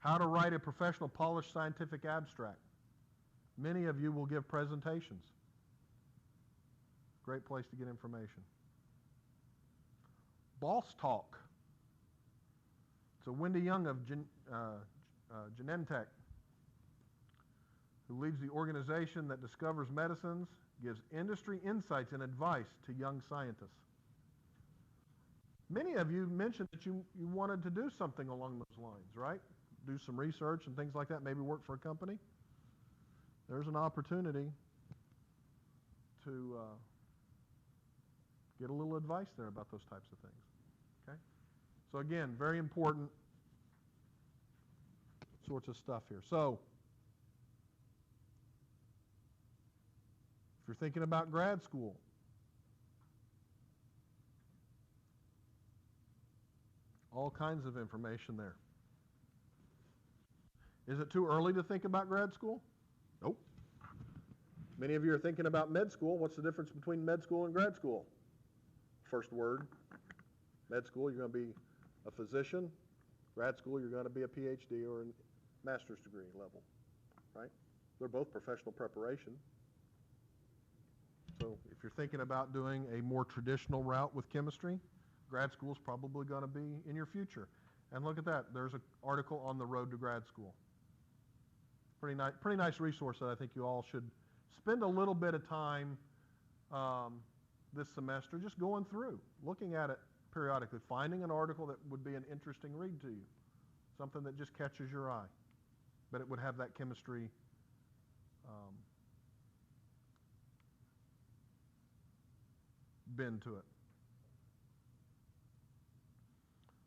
How to write a professional polished scientific abstract. Many of you will give presentations. Great place to get information. Boss Talk. So Wendy Young of Genentech, who leads the organization that discovers medicines, gives industry insights and advice to young scientists. Many of you mentioned that you wanted to do something along those lines, right? Do some research and things like that, maybe work for a company. There's an opportunity to get a little advice there about those types of things. Okay? So again, very important sorts of stuff here. So, if you're thinking about grad school, All kinds of information there. Is it too early to think about grad school? Nope. Many of you are thinking about med school. What's the difference between med school and grad school? First word, med school, you're going to be a physician. Grad school, you're going to be a PhD or a master's degree level, right? They're both professional preparation. So if you're thinking about doing a more traditional route with chemistry, grad school is probably going to be in your future. And look at that. There's an article on the road to grad school. Pretty nice resource that I think you all should spend a little bit of time this semester just going through, looking at it periodically, finding an article that would be an interesting read to you, something that just catches your eye, but it would have that chemistry bend to it.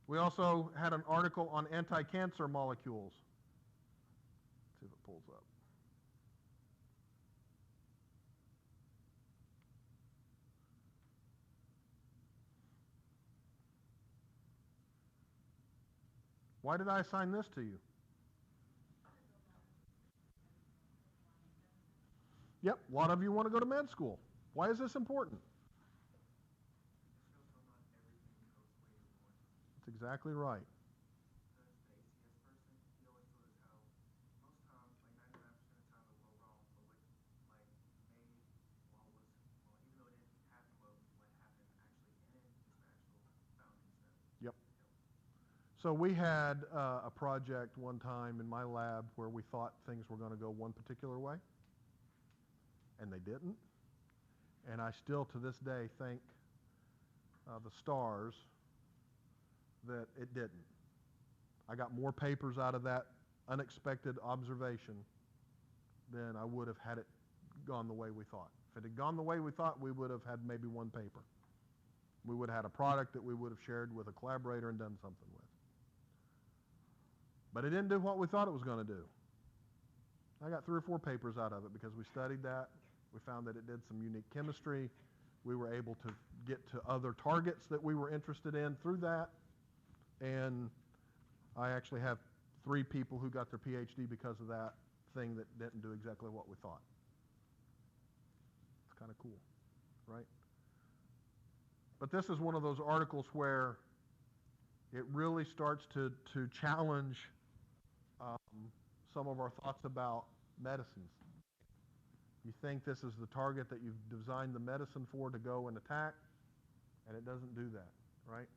We also had an article on anti-cancer molecules. Let's see if it pulls up. Why did I assign this to you? Yep, a lot of you want to go to med school. Why is this important? That's exactly right. Yep. So we had a project one time in my lab where we thought things were going to go one particular way, and they didn't. And I still, to this day, thank the stars that it didn't. I got more papers out of that unexpected observation than I would have had it gone the way we thought. If it had gone the way we thought, we would have had maybe one paper. We would have had a product that we would have shared with a collaborator and done something with. But it didn't do what we thought it was going to do. I got 3 or 4 papers out of it because we studied that. We found that it did some unique chemistry. We were able to get to other targets that we were interested in through that. And I actually have 3 people who got their PhD because of that thing that didn't do exactly what we thought. It's kind of cool, right? But this is one of those articles where it really starts to challenge some of our thoughts about medicines. You think this is the target that you've designed the medicine for to go and attack, and it doesn't do that, right?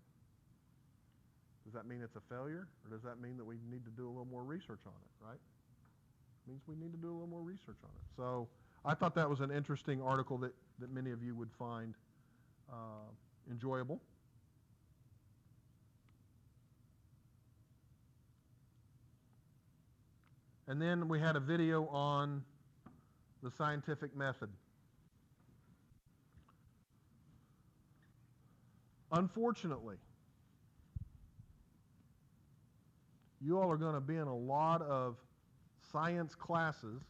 Does that mean it's a failure, or does that mean that we need to do a little more research on it, right? It means we need to do a little more research on it. So I thought that was an interesting article that many of you would find enjoyable. And then we had a video on the scientific method. Unfortunately, you all are going to be in a lot of science classes,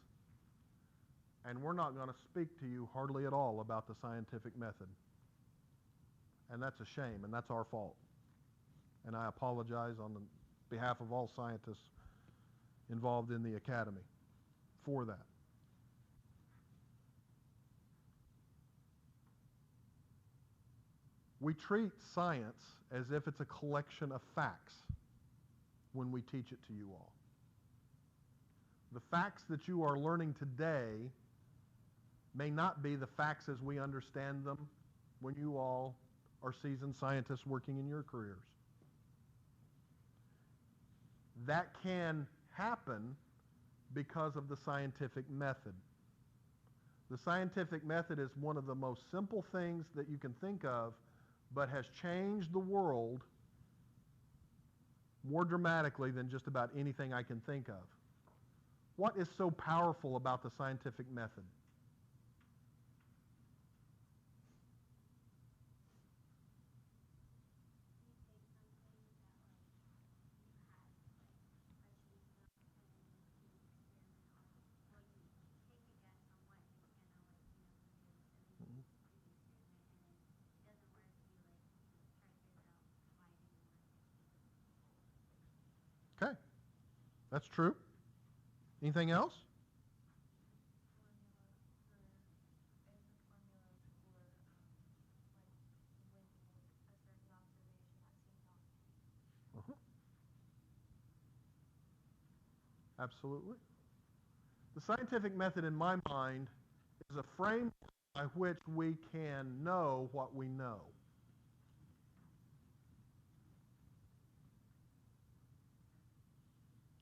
and we're not going to speak to you hardly at all about the scientific method. And that's a shame, and that's our fault. And I apologize on behalf of all scientists involved in the academy for that. We treat science as if it's a collection of facts when we teach it to you all. The facts that you are learning today may not be the facts as we understand them when you all are seasoned scientists working in your careers. That can happen because of the scientific method. The scientific method is one of the most simple things that you can think of, but has changed the world more dramatically than just about anything I can think of. What is so powerful about the scientific method? Okay, that's true. Anything else? Uh-huh. Absolutely. The scientific method, in my mind, is a framework by which we can know what we know.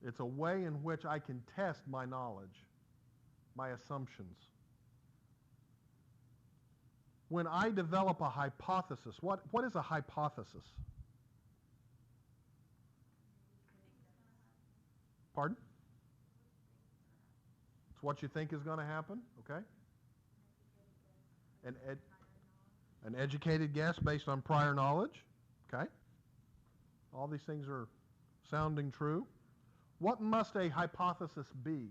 It's a way in which I can test my knowledge, my assumptions. When I develop a hypothesis, what is a hypothesis? Pardon? It's what you think is going to happen, okay? An educated guess based on prior knowledge, okay? All these things are sounding true. What must a hypothesis be?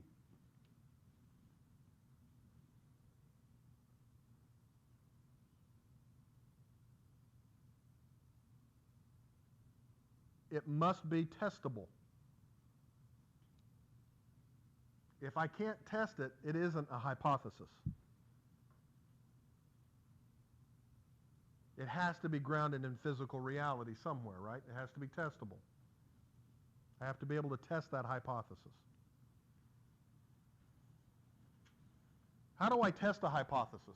It must be testable. If I can't test it, it isn't a hypothesis. It has to be grounded in physical reality somewhere, right? It has to be testable. I have to be able to test that hypothesis. How do I test a hypothesis?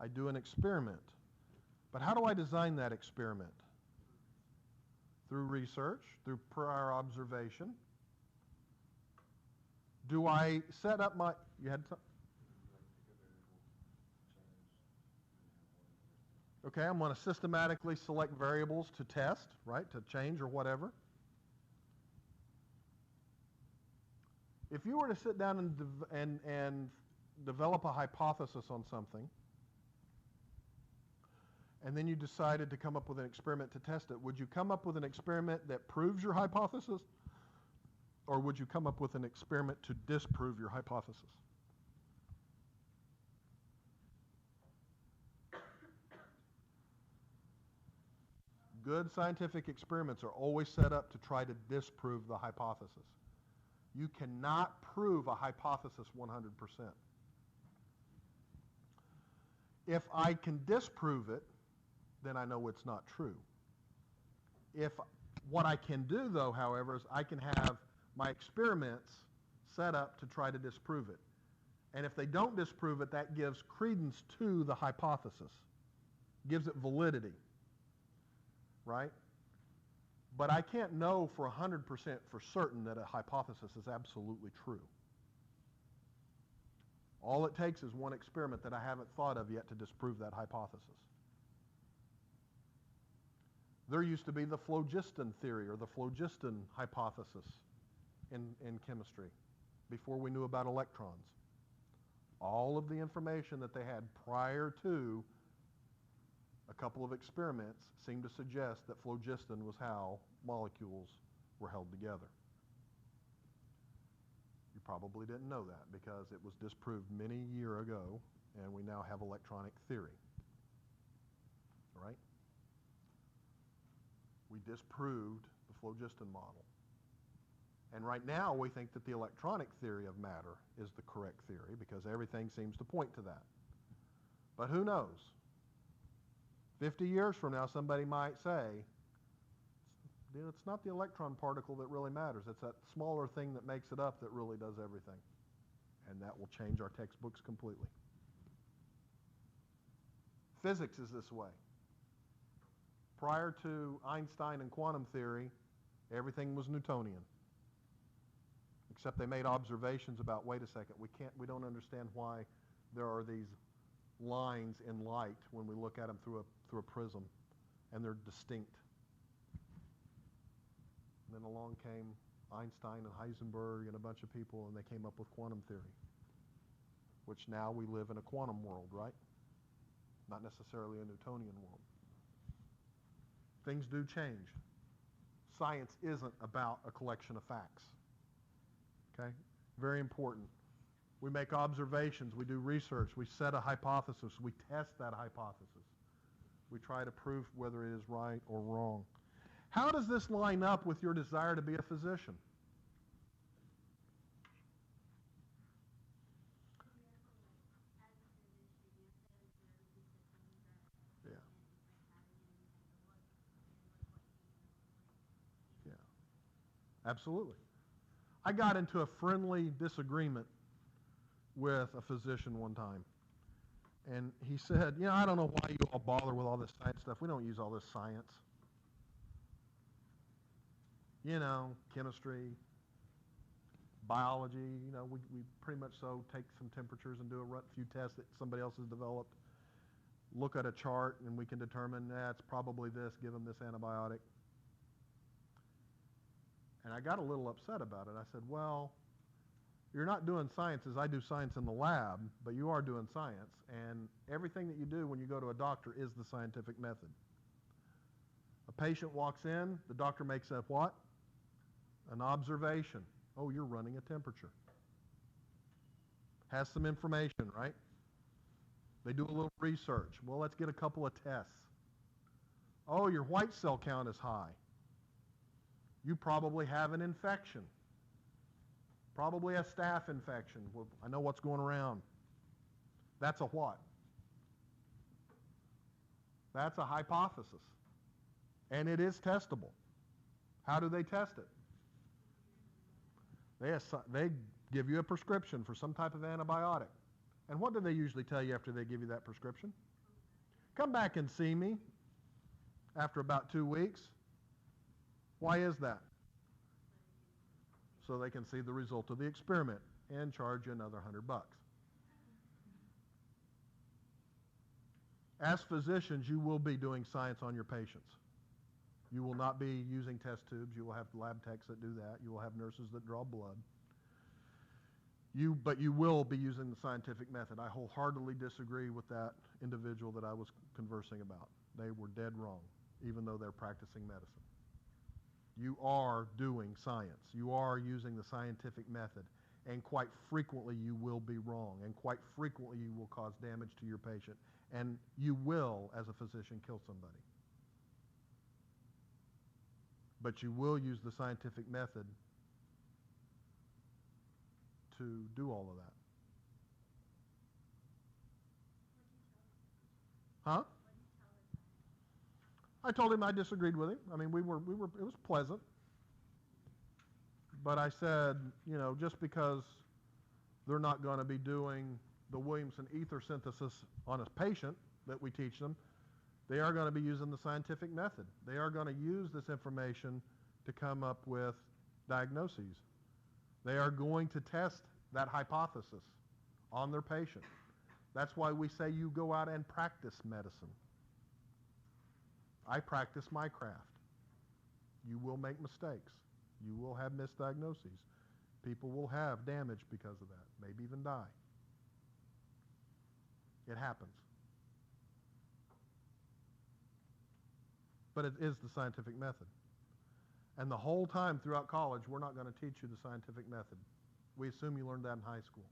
I do an experiment. But how do I design that experiment? Through research, through prior observation. Do I set up my... You had some... Okay, I'm going to systematically select variables to test, right, to change or whatever. If you were to sit down and develop a hypothesis on something, and then you decided to come up with an experiment to test it, would you come up with an experiment that proves your hypothesis? Or would you come up with an experiment to disprove your hypothesis? Good scientific experiments are always set up to try to disprove the hypothesis. You cannot prove a hypothesis 100%. If I can disprove it, then I know it's not true. What I can do, though, however, is I can have my experiments set up to try to disprove it. And if they don't disprove it, that gives credence to the hypothesis, gives it validity, right? But I can't know for 100% for certain that a hypothesis is absolutely true. All it takes is one experiment that I haven't thought of yet to disprove that hypothesis. There used to be the phlogiston theory or the phlogiston hypothesis in chemistry before we knew about electrons. All of the information that they had prior to a couple of experiments seemed to suggest that phlogiston was how molecules were held together. You probably didn't know that because it was disproved many years ago, and we now have electronic theory. All right? We disproved the phlogiston model. And right now we think that the electronic theory of matter is the correct theory because everything seems to point to that. But who knows? 50 years from now, somebody might say, it's not the electron particle that really matters. It's that smaller thing that makes it up that really does everything. And that will change our textbooks completely. Physics is this way. Prior to Einstein and quantum theory, everything was Newtonian. Except they made observations about, wait a second, we don't understand why there are these lines in light when we look at them through a prism, and they're distinct. And then along came Einstein and Heisenberg and a bunch of people, and they came up with quantum theory, which now we live in a quantum world, right? Not necessarily a Newtonian world. Things do change. Science isn't about a collection of facts. Okay? Very important. We make observations, we do research, we set a hypothesis, we test that hypothesis. We try to prove whether it is right or wrong. How does this line up with your desire to be a physician? Yeah. Yeah. Absolutely. I got into a friendly disagreement with a physician one time. And he said, I don't know why you all bother with all this science stuff. We don't use all this science. Chemistry, biology, we pretty much so take some temperatures and do a few tests that somebody else has developed, look at a chart, and we can determine, it's probably this, give them this antibiotic. And I got a little upset about it. I said, well, you're not doing science as I do science in the lab, but you are doing science. And everything that you do when you go to a doctor is the scientific method. A patient walks in, the doctor makes a what? An observation. Oh, you're running a temperature. Has some information, right? They do a little research. Well, let's get a couple of tests. Oh, your white cell count is high. You probably have an infection. Probably a staph infection. Well, I know what's going around. That's a what? That's a hypothesis. And it is testable. How do they test it? They give you a prescription for some type of antibiotic. And what do they usually tell you after they give you that prescription? Come back and see me after about 2 weeks. Why is that? So they can see the result of the experiment and charge you another $100. As physicians, you will be doing science on your patients. You will not be using test tubes. You will have lab techs that do that. You will have nurses that draw blood. But you will be using the scientific method. I wholeheartedly disagree with that individual that I was conversing about. They were dead wrong, even though they're practicing medicine. You are doing science. You are using the scientific method. And quite frequently you will be wrong. And quite frequently you will cause damage to your patient. And you will, as a physician, kill somebody. But you will use the scientific method to do all of that. Huh? I told him I disagreed with him. I mean, it was pleasant. But I said, just because they're not going to be doing the Williamson ether synthesis on a patient that we teach them, they are going to be using the scientific method. They are going to use this information to come up with diagnoses. They are going to test that hypothesis on their patient. That's why we say you go out and practice medicine. I practice my craft. You will make mistakes. You will have misdiagnoses. People will have damage because of that, maybe even die. It happens. But it is the scientific method. And the whole time throughout college, we're not going to teach you the scientific method. We assume you learned that in high school.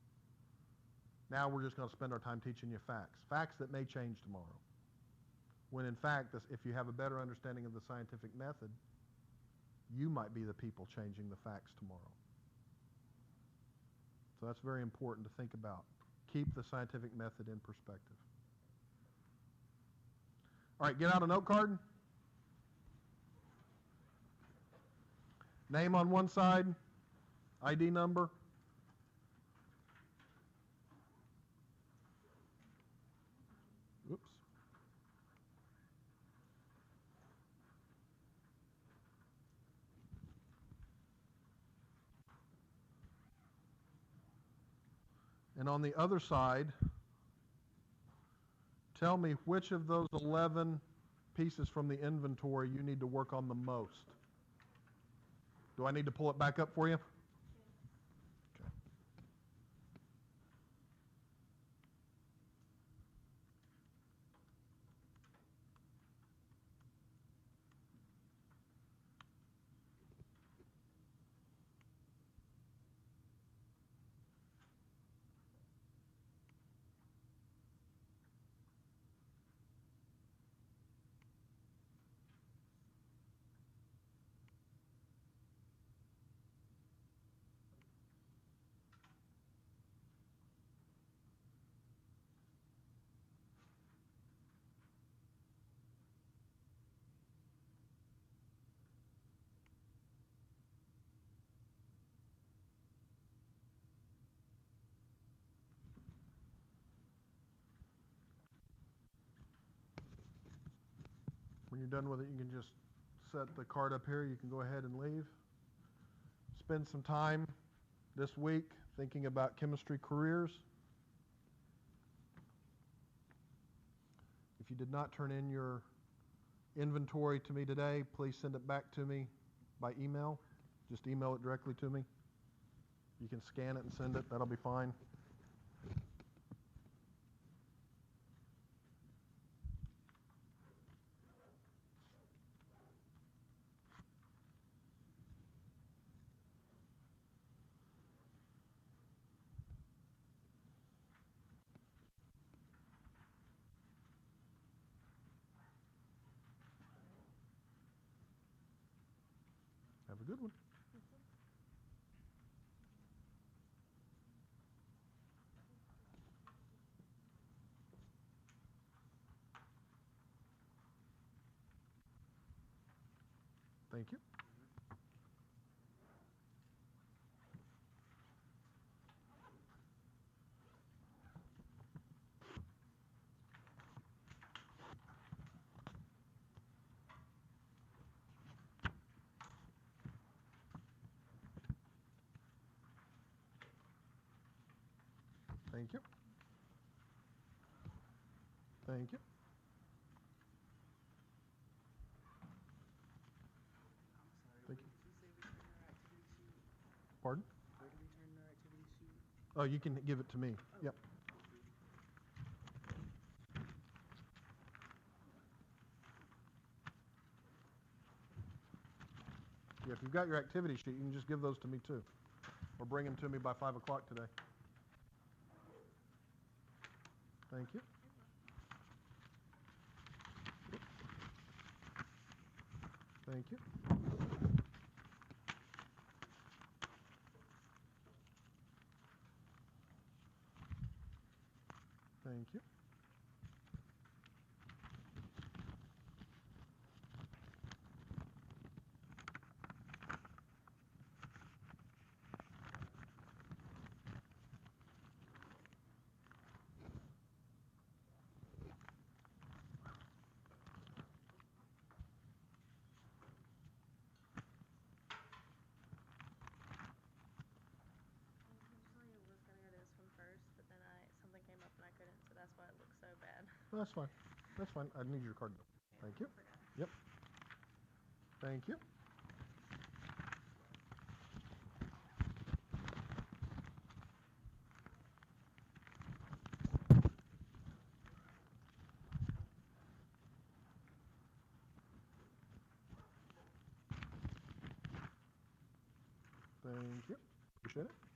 Now we're just going to spend our time teaching you facts. Facts that may change tomorrow. When in fact, if you have a better understanding of the scientific method, you might be the people changing the facts tomorrow. So that's very important to think about. Keep the scientific method in perspective. All right, get out a note card. Name on one side, ID number. Oops. And on the other side, tell me which of those 11 pieces from the inventory you need to work on the most. Do I need to pull it back up for you? Okay. When you're done with it, you can just set the card up here. You can go ahead and leave. Spend some time this week thinking about chemistry careers. If you did not turn in your inventory to me today, please send it back to me by email. Just email it directly to me. You can scan it and send it. That'll be fine. Have a good one. Thank you. Thank you. Thank you. Thank you. Pardon? Where do we turn our activity sheet? Oh, you can give it to me. Yep. Yeah, if you've got your activity sheet, you can just give those to me too. Or bring them to me by 5 o'clock today. Thank you. Thank you. Thank you. Usually was gonna go to this one first, but then something came up and I couldn't, so that's why it looks so bad. That's fine. That's fine. I need your card. Thank you. Yep. Thank you. Thank you. Appreciate it.